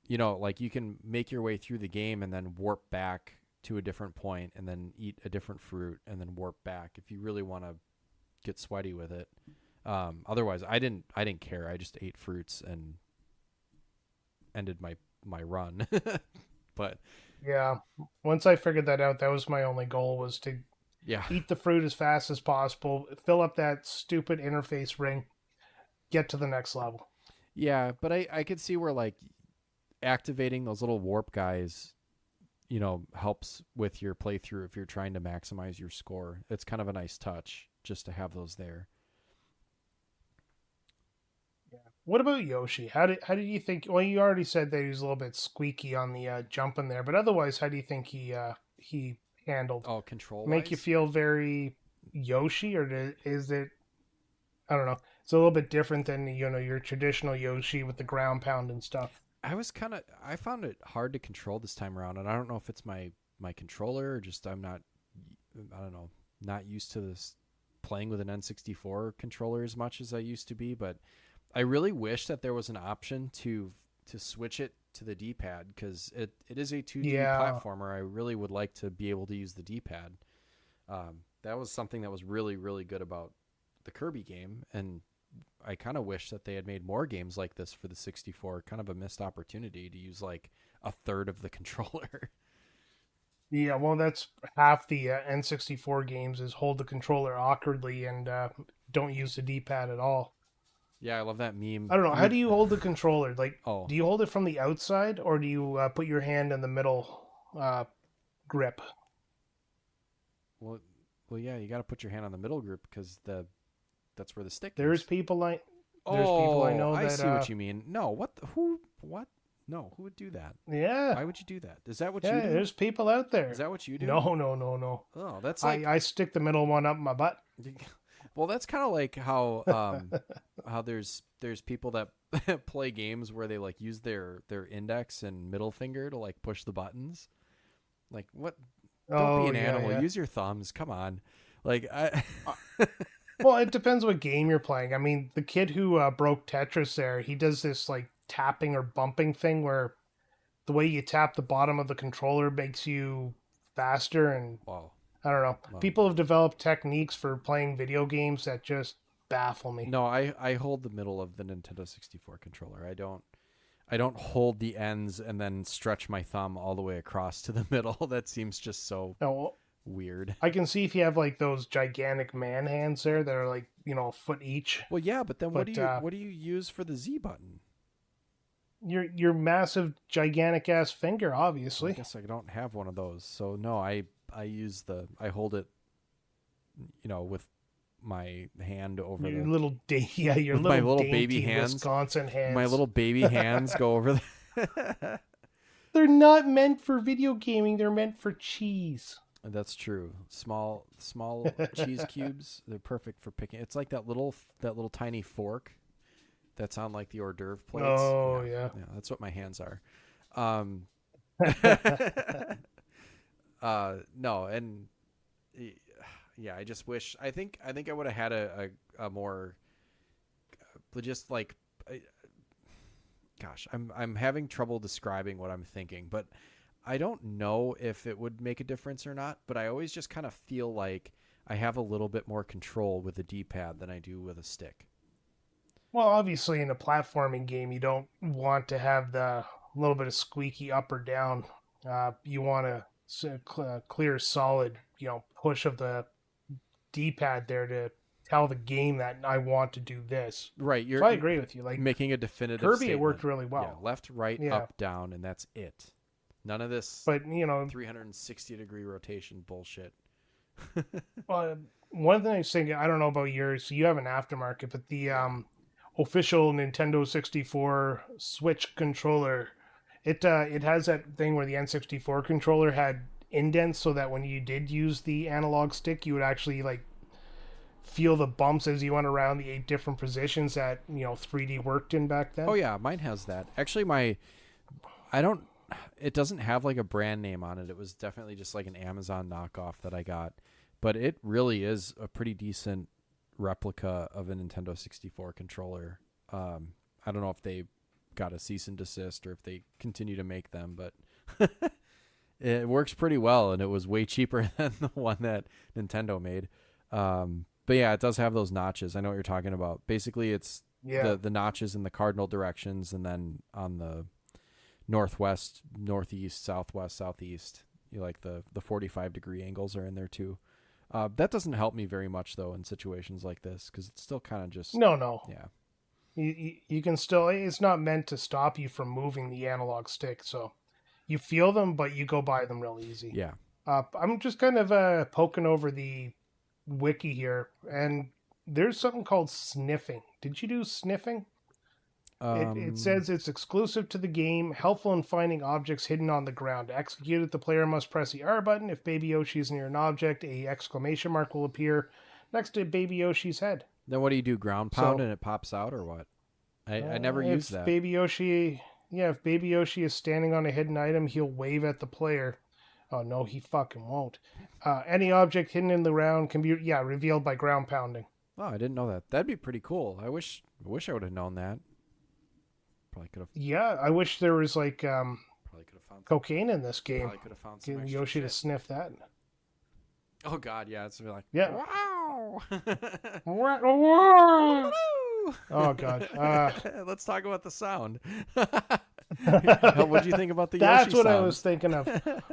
Like you can make your way through the game and then warp back to a different point and then eat a different fruit and then warp back if you really want to get sweaty with it. Otherwise I didn't care. I just ate fruits and ended my run. But yeah, once I figured that out, that was my only goal, was to eat the fruit as fast as possible, fill up that stupid interface ring, get to the next level. Yeah, but I could see where like activating those little warp guys, helps with your playthrough if you're trying to maximize your score. It's kind of a nice touch just to have those there. Yeah. What about Yoshi? How did you think? Well, you already said that he was a little bit squeaky on the jumping there, but otherwise, how do you think he handled? Oh, control. Make you feel very Yoshi, or is it? I don't know. It's a little bit different than your traditional Yoshi with the ground pound and stuff. I found it hard to control this time around, and I don't know if it's my controller or just I don't know. not used to this playing with an N64 controller as much as I used to be, but I really wish that there was an option to switch it to the D-pad, because it is a 2D platformer. I really would like to be able to use the D-pad. That was something that was really, really good about the Kirby game, and I kind of wish that they had made more games like this for the 64. Kind of a missed opportunity to use like a third of the controller. Yeah, well, that's half the N64 games is hold the controller awkwardly and don't use the D-pad at all. Yeah, I love that meme. I don't know. How do you hold the controller? Like, Oh. do you hold it from the outside, or do you put your hand in the middle grip? Well, yeah, you got to put your hand on the middle grip because that's where the stick There's is. people I know I that see what you mean. No, what? What? No, who would do that? Yeah. Why would you do that? Is that what Yeah, you do? there's people out there. Is that what you do? No. Oh, that's like I stick the middle one up my butt. well, that's kind of like how how there's people that play games where they like use their index and middle finger to like push the buttons. Like what? Don't be an animal. Yeah. Use your thumbs. Come on. Like I. Well, it depends what game you're playing. I mean, the kid who broke Tetris there, he does this like tapping or bumping thing where the way you tap the bottom of the controller makes you faster, and Wow. I don't know. Wow. People have developed techniques for playing video games that just baffle me. No, I hold the middle of the Nintendo 64 controller. I don't hold the ends and then stretch my thumb all the way across to the middle. That seems just so No, weird. I can see if you have like those gigantic man hands there that are like, a foot each. Well, yeah, but then what But, do you use for the Z button? Your massive gigantic ass finger, Well, obviously. I guess I don't have one of those. So no, I hold it with my hand over Your the little your with little, my little dainty baby hands. Wisconsin hands. My little baby hands go over the They're not meant for video gaming. They're meant for cheese. That's true. Small cheese cubes. They're perfect for picking. It's like that little tiny fork that's on like the hors d'oeuvre plates. Oh yeah. That's what my hands are. No, and yeah, I just wish. I think I would have had a more just like. Gosh, I'm having trouble describing what I'm thinking, but I don't know if it would make a difference or not, but I always just kind of feel like I have a little bit more control with a D-pad than I do with a stick. Well, obviously, in a platforming game, you don't want to have the little bit of squeaky up or down. You want a clear, solid, push of the D-pad there to tell the game that I want to do this. Right. So I agree with you. Like making a definitive Kirby, statement. it worked really well. Yeah, left, right, up, down, and that's it. None of this But, 360-degree rotation bullshit. well, one thing I was thinking, I don't know about yours, you have an aftermarket, but the official Nintendo 64 Switch controller, it has that thing where the N64 controller had indents so that when you did use the analog stick, you would actually like feel the bumps as you went around the 8 different positions that 3D worked in back then. Oh yeah, mine has that. Actually, it doesn't have like a brand name on it. It was definitely just like an Amazon knockoff that I got, but it really is a pretty decent replica of a Nintendo 64 controller. I don't know if they got a cease and desist or if they continue to make them, but it works pretty well, and it was way cheaper than the one that Nintendo made. But yeah, it does have those notches. I know what you're talking about. Basically, it's the notches in the cardinal directions, and then on the northwest, northeast, southwest, southeast, you like the 45-degree angles are in there too. That doesn't help me very much though in situations like this, because it's still kind of just no. Yeah. You can still. It's not meant to stop you from moving the analog stick, so you feel them, but you go by them real easy. Yeah. I'm just kind of poking over the wiki here, and there's something called sniffing. Did you do sniffing? It says it's exclusive to the game, helpful in finding objects hidden on the ground. To execute it, the player must press the R button. If Baby Yoshi is near an object, a exclamation mark will appear next to Baby Yoshi's head. Then what do you do? Ground pound and it pops out, or what? I never used that. If Baby Yoshi is standing on a hidden item, he'll wave at the player. Oh no, he fucking won't. Any object hidden in the ground can be revealed by ground pounding. Oh, I didn't know that. That'd be pretty cool. I wish I would have known that. Probably could have. Yeah, I wish there was like Probably could have found. cocaine in this game. Probably could have found some Getting extra Yoshi to shit. sniff that. Oh God, yeah, it's like Yeah. wow. Oh God. Let's talk about the sound. What do you think about the That's Yoshi what sound? I was thinking of.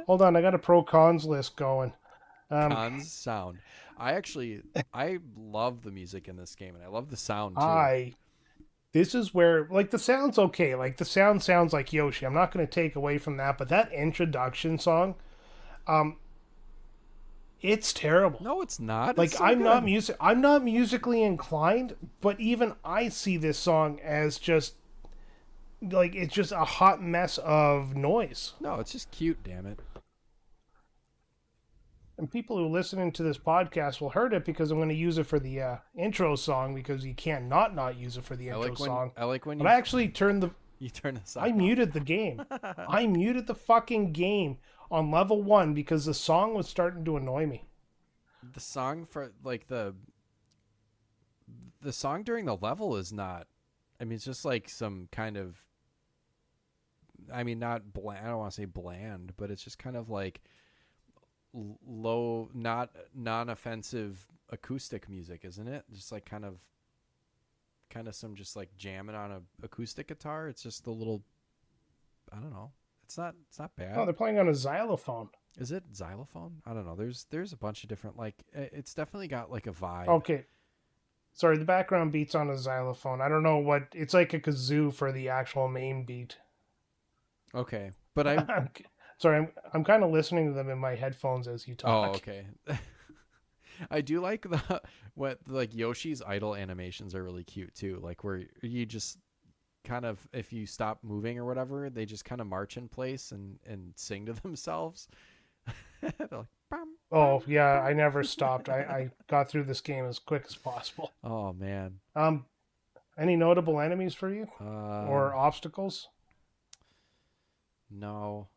Hold on, I got a pro cons list going. Cons sound. I love the music in this game, and I love the sound too. This is where, like, the sound's okay. Like, the sound sounds like Yoshi. I'm not going to take away from that, but that introduction song, it's terrible. No, it's not. Like, It's so I'm not musically inclined, but even I see this song as just like it's just a hot mess of noise. No, it's just cute. Damn it. And people who listening to this podcast will heard it because I'm going to use it for the intro song because you can't not use it for the intro song. I like when But I actually turned the you turn this off. I muted the game. I muted the fucking game on level 1 because the song was starting to annoy me. The song for like the song during the level is not. I mean, it's just like some kind of. I mean, not bland. I don't want to say bland, but it's just kind of like low, not non-offensive acoustic music, isn't it? Just like kind of some just like jamming on a acoustic guitar. It's just a little. I don't know. It's not bad. Oh, they're playing on a xylophone. Is it xylophone? I don't know. There's a bunch of different like. It's definitely got like a vibe. Okay. Sorry, the background beat's on a xylophone. I don't know what it's like a kazoo for the actual main beat. Okay, but sorry, I'm kind of listening to them in my headphones as you talk. Oh, okay. I do like like Yoshi's idle animations are really cute too. Like where you just kind of if you stop moving or whatever, they just kind of march in place and sing to themselves. They're like, bam, oh yeah, I never stopped. I got through this game as quick as possible. oh man. Any notable enemies for you or obstacles? No.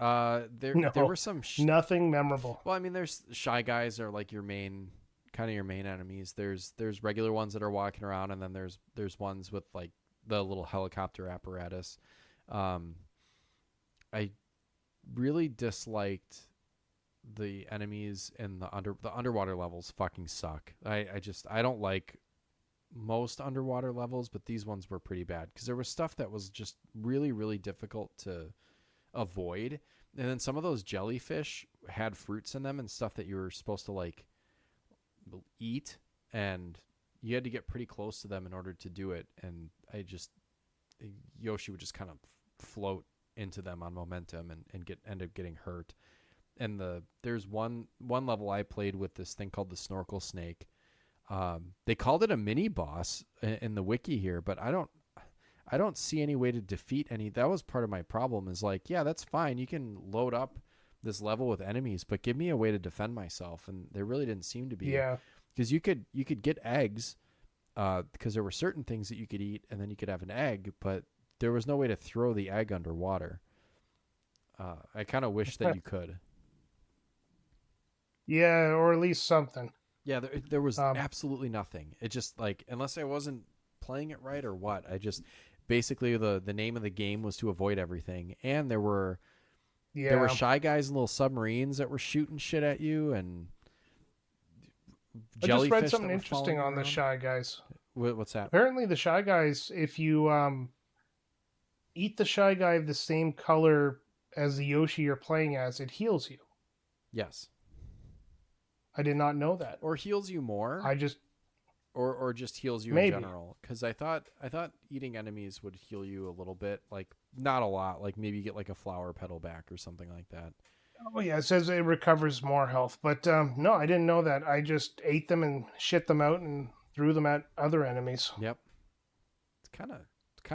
No, there were some nothing memorable. Well, I mean, there's Shy Guys are like your main enemies. There's regular ones that are walking around, and then there's ones with like the little helicopter apparatus. I really disliked the enemies in the underwater levels. Fucking suck. I don't like most underwater levels, but these ones were pretty bad because there was stuff that was just really, really difficult to avoid. And then some of those jellyfish had fruits in them and stuff that you were supposed to like eat, and you had to get pretty close to them in order to do it. And Yoshi would just kind of float into them on momentum and end up getting hurt. And there's one level I played with this thing called the snorkel snake. They called it a mini boss in the wiki here, but I don't see any way to defeat any. That was part of my problem is like, yeah, that's fine. You can load up this level with enemies, but give me a way to defend myself. And there really didn't seem to be. Yeah. Because you could get eggs, because there were certain things that you could eat, and then you could have an egg, but there was no way to throw the egg underwater. I kind of wish that you could. Yeah, or at least something. Yeah, there was absolutely nothing. It just like, unless I wasn't playing it right or what, I just basically the name of the game was to avoid everything, and there were Shy Guys and little submarines that were shooting shit at you, and I just read something interesting on the Shy Guys. What's that? Apparently, the Shy Guys, if you eat the Shy Guy of the same color as the Yoshi you're playing as, it heals you. Yes. I did not know that. Or heals you more. Or just heals you in general. Because I thought eating enemies would heal you a little bit, like not a lot, like maybe you get like a flower petal back or something like that. Oh yeah, it says it recovers more health, but no, I didn't know that. I just ate them and shit them out and threw them at other enemies. Yep. It's kind of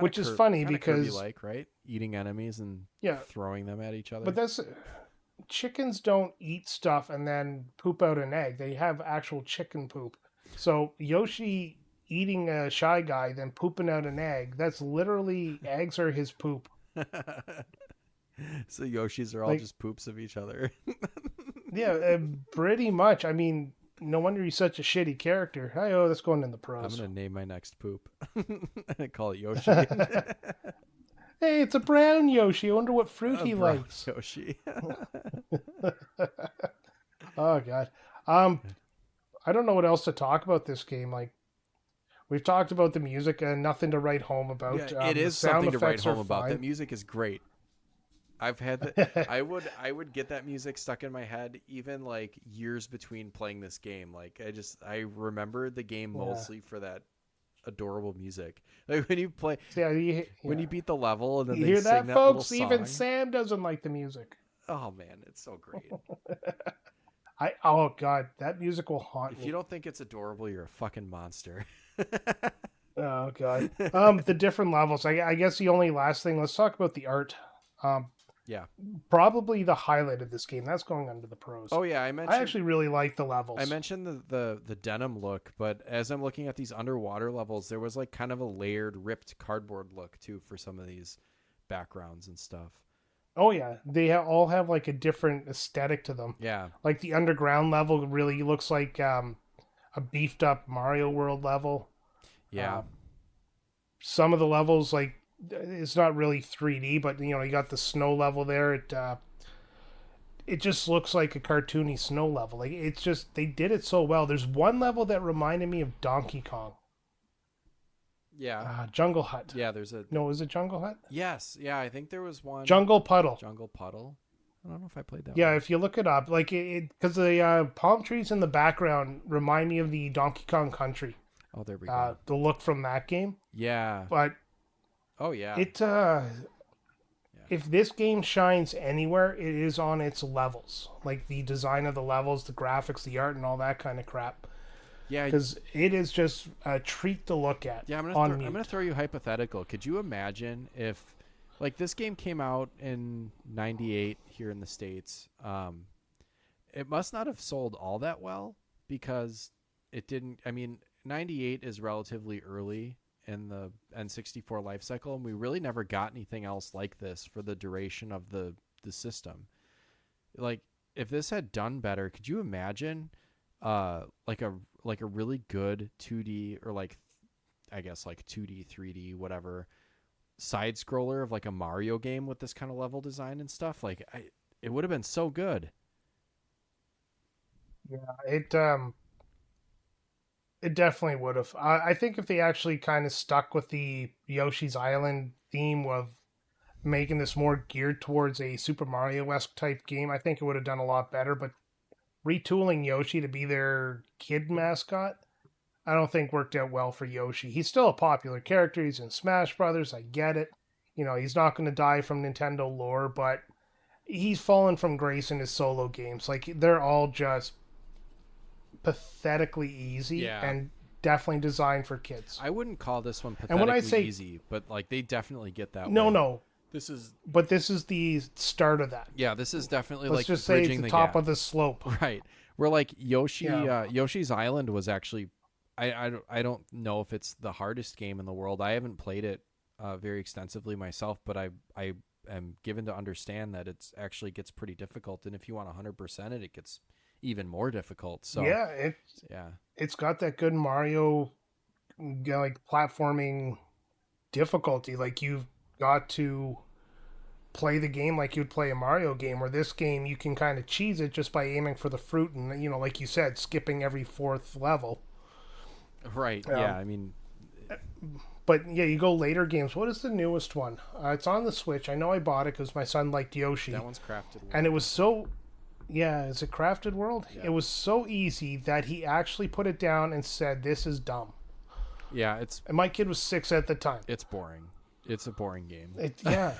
which is funny because Kirby-like, right? Eating enemies and throwing them at each other. But chickens don't eat stuff and then poop out an egg. They have actual chicken poop. So Yoshi eating a Shy Guy, then pooping out an egg, that's literally eggs are his poop. So Yoshis are all Like- just poops of each other. Yeah, pretty much. I mean, no wonder he's such a shitty character. Oh, that's going in the I'm pros. gonna name my next poop and call it Yoshi. Hey, it's a brown Yoshi. I wonder what fruit A he brown likes. Yoshi. Oh god. I don't know what else to talk about this game. Like we've talked about the music and nothing to write home about. Yeah, it The is sound something to write effects are home about. fine. That music is great. I've had that. I would get that music stuck in my head even like years between playing this game. Like I remember the game Yeah. mostly for that adorable music. Like when you play Yeah, when you beat the level and then you they hear sing that, that folks? little Even song. Sam doesn't like the music. Oh man, it's so great. Oh god, that music will haunt If me. you don't think it's adorable, you're a fucking monster. Oh god. The different levels. I guess the only last thing. Let's talk about the art. Yeah. Probably the highlight of this game. That's going under the pros. Oh yeah, I actually really like the levels. I mentioned the denim look, but as I'm looking at these underwater levels, there was like kind of a layered, ripped cardboard look too for some of these backgrounds and stuff. Oh yeah, they all have like a different aesthetic to them. Yeah. Like the underground level really looks like a beefed up Mario World level. Yeah. Some of the levels, like it's not really 3D, but you got the snow level there. It just looks like a cartoony snow level. Like it's just they did it so well. There's one level that reminded me of Donkey Kong. Yeah. Jungle Hut. Yeah, there's a No, is it Jungle Hut? Yes. Yeah, I think there was one Jungle Puddle. Jungle Puddle. I don't know if I played that Yeah, one. if you look it up, like because the palm trees in the background remind me of the Donkey Kong Country. Oh, there we go. The look from that game. Yeah. But Oh yeah. if this game shines anywhere, it is on its levels, like the design of the levels, the graphics, the art, and all that kind of crap. Yeah. Because it is just a treat to look at. Yeah, I'm gonna throw you a hypothetical. Could you imagine if, like, this game came out in '98 here in the States? It must not have sold all that well because it didn't. I mean, '98 is relatively early in the N64 life cycle, and we really never got anything else like this for the duration of the system. Like, if this had done better, could you imagine, like a really good 2D or I guess like 2D, 3D, whatever, side scroller of like a Mario game with this kind of level design and stuff? Like, it would have been so good. Yeah, it definitely would have. I think if they actually kind of stuck with the Yoshi's Island theme of making this more geared towards a Super Mario-esque type game, I think it would have done a lot better. But retooling Yoshi to be their kid mascot, I don't think worked out well for Yoshi. He's still a popular character. He's in Smash Brothers. I get it. He's not going to die from Nintendo lore, but he's fallen from grace in his solo games. Like, they're all just pathetically easy and definitely designed for kids. I wouldn't call this one pathetically And when I say easy, but like they definitely get that way. No. This is the start of that. Yeah, this is definitely Let's like just say it's bridging the the top gap. of the slope. Right. Where like Yoshi Yeah. Yoshi's Island was actually I don't know if it's the hardest game in the world. I haven't played it very extensively myself, but I am given to understand that it's actually gets pretty difficult, and if you want 100% it gets even more difficult. So it's got that good Mario like platforming difficulty. Like you've got to play the game like you'd play a Mario game, where this game you can kind of cheese it just by aiming for the fruit and like you said, skipping every fourth level. Right. Yeah, I mean, but yeah, you go later games. What is the newest one? It's on the Switch. I know I bought it because my son liked Yoshi. that one's Crafted World. And it was so... Yeah, is it Crafted World? Yeah. It was so easy that he actually put it down and said, "This is dumb." Yeah, And my kid was 6 at the time. it's boring. It's a boring game. Yeah.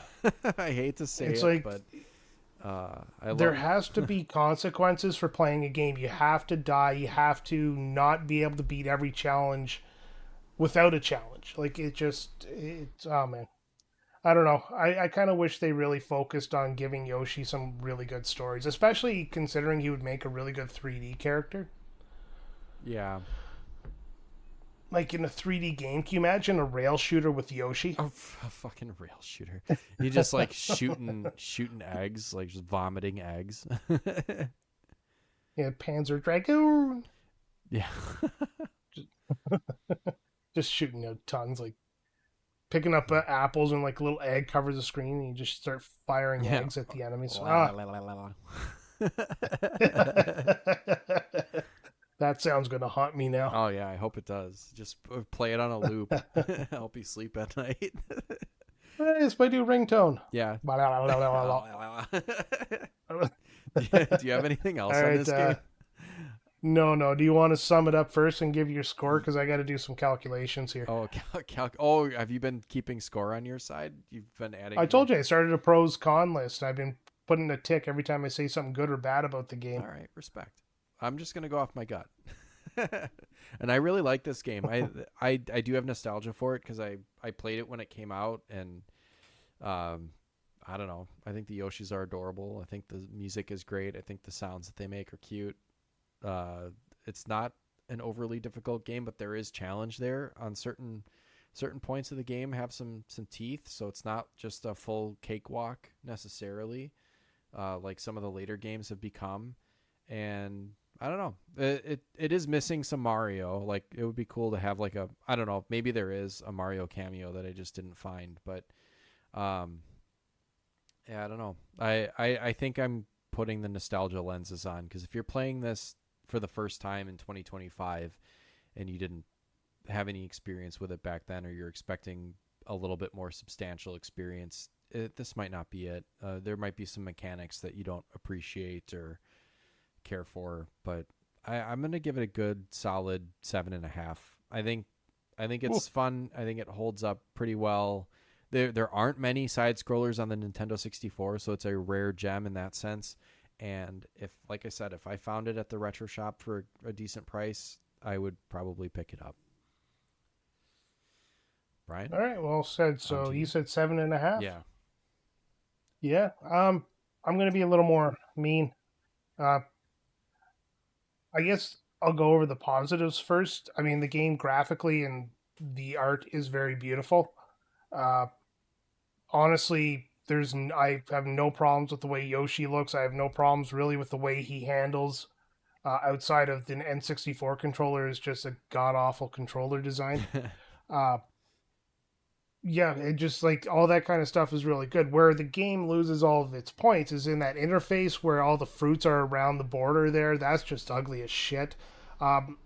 I hate to say It's it, like- but There has to be consequences for playing a game. You have to die. You have to not be able to beat every challenge without a challenge. Like, it's, oh man. I don't know. I kind of wish they really focused on giving Yoshi some really good stories, especially considering he would make a really good 3D character. yeah. like in a 3D game. Can you imagine a rail shooter with Yoshi? A fucking rail shooter. You just like shooting eggs, like just vomiting eggs. Yeah, Panzer Dragoon. Yeah. Just shooting out tons, like picking up apples and like a little egg covers the screen, and you just start firing eggs at the enemies. That sounds gonna haunt me now. Oh yeah, I hope it does. Just play it on a loop. Help you sleep at night. It's my new ringtone. Yeah. Do you have anything else on this game? No. Do you want to sum it up first and give your score? Because I got to do some calculations here. Oh, have you been keeping score on your side? You've been adding. I told you I started a pros con list. I've been putting a tick every time I say something good or bad about the game. All right, respect. I'm just gonna go off my gut, and I really like this game. I do have nostalgia for it because I played it when it came out, and I don't know. I think the Yoshis are adorable. I think the music is great. I think the sounds that they make are cute. It's not an overly difficult game, but there is challenge there on certain points of the game have some teeth, so it's not just a full cakewalk necessarily, like some of the later games have become. And I don't know. It is missing some Mario. Like it would be cool to have like I don't know, maybe there is a Mario cameo that I just didn't find, but yeah, I don't know. I think I'm putting the nostalgia lenses on, because if you're playing this for the first time in 2025 and you didn't have any experience with it back then, or you're expecting a little bit more substantial experience, this might not be it. There might be some mechanics that you don't appreciate or care for, but I'm going to give it a good solid 7.5. I think it's fun. I think it holds up pretty well. There aren't many side scrollers on the Nintendo 64, so it's a rare gem in that sense. And like I said, if I found it at the retro shop for a decent price, I would probably pick it up. Brian? All right, well said. So you said 7.5? Yeah. Yeah. I'm going to be a little more mean. I guess I'll go over the positives first. I mean, the game graphically and the art is very beautiful. Honestly, I have no problems with the way Yoshi looks. I have no problems really with the way he handles. Outside of the N64 controller is just a god awful controller design. Yeah, it just like all that kind of stuff is really good. Where the game loses all of its points is in that interface where all the fruits are around the border there. That's just ugly as shit. I'm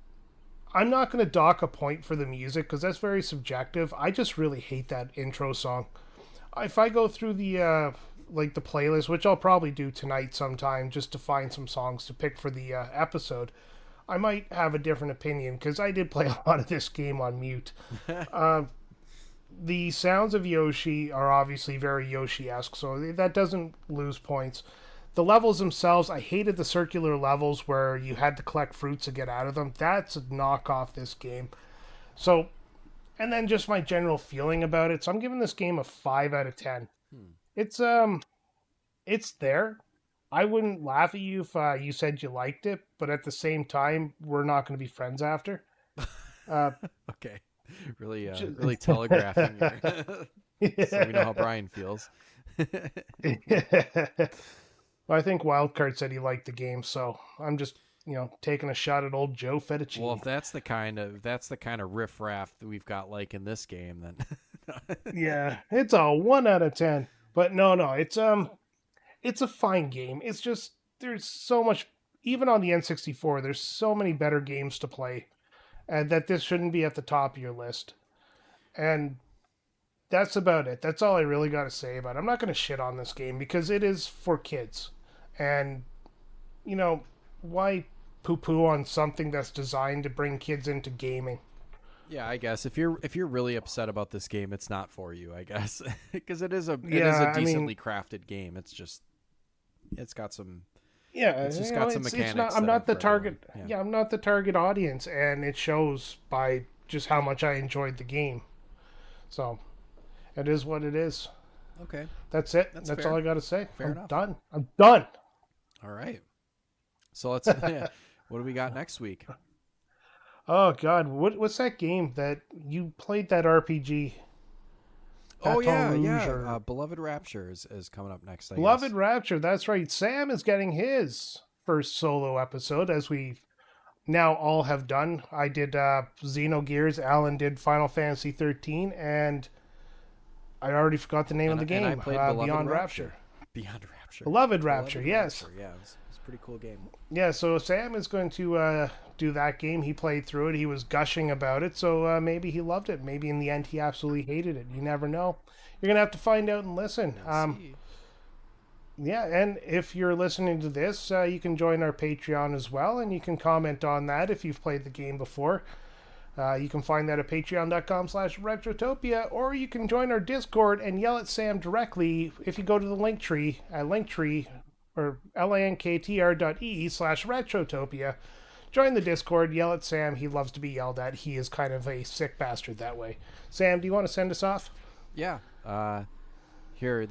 not going to dock a point for the music because that's very subjective. I just really hate that intro song. If I go through the the playlist, which I'll probably do tonight sometime just to find some songs to pick for the episode, I might have a different opinion because I did play a lot of this game on mute. The sounds of Yoshi are obviously very Yoshi-esque, so that doesn't lose points. The levels themselves, I hated the circular levels where you had to collect fruits to get out of them. That's a knockoff this game. So, and then just my general feeling about it. So I'm giving this game a 5 out of 10. It's there. I wouldn't laugh at you if you said you liked it, but at the same time, we're not going to be friends after. Okay. Really telegraphing here. So we know how Brian feels. Well, I think Wildcard said he liked the game, so I'm just, taking a shot at old Joe Fettuccine. Well, if that's the kind of riffraff that we've got like in this game, then yeah, it's a 1 out of 10. But no, it's a fine game. It's just there's so much, even on the N64, there's so many better games to play, and that this shouldn't be at the top of your list. And that's about it. That's all I really got to say about it. I'm not going to shit on this game because it is for kids. And, why poo-poo on something that's designed to bring kids into gaming? Yeah, I guess if you're really upset about this game, it's not for you, I guess, because it is a decently crafted game. It's got some. Yeah, it's just got some mechanics. I'm not the target. Yeah, I'm not the target audience, and it shows by just how much I enjoyed the game. So, it is what it is. Okay, that's it. That's all I got to say. Fair enough. Done. I'm done. All right. So let's. What do we got next week? Oh God, what's that game that you played? That RPG? Oh yeah, Baton Rouge yeah. or Beloved Rapture is coming up next, I Beloved guess. Rapture. That's right. Sam is getting his first solo episode, as we now all have done. I did Xenogears. Alan did Final Fantasy 13, and I already forgot the name of the And I game. played Beloved Beyond Rapture. Rapture. Beyond Rapture. Beloved Rapture. Yes. Rapture. Yeah, it's a pretty cool game. Yeah. So Sam is going to do that game. He played through it. He was gushing about it. So maybe he loved it. Maybe in the end he absolutely hated it. You never know. You're gonna have to find out and listen. Let's see. Yeah, and if you're listening to this, you can join our Patreon as well, and you can comment on that if you've played the game before. You can find that at patreon.com/retrotopia, or you can join our Discord and yell at Sam directly if you go to the link tree at linktree or linktr.ee/retrotopia. Join the Discord, yell at Sam. He loves to be yelled at. He is kind of a sick bastard that way. Sam, do you want to send us off? Yeah. Here,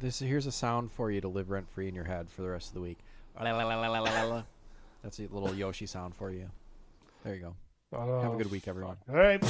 here's a sound for you to live rent free in your head for the rest of the week. That's a little Yoshi sound for you. There you go. Have a good week, everyone. All right.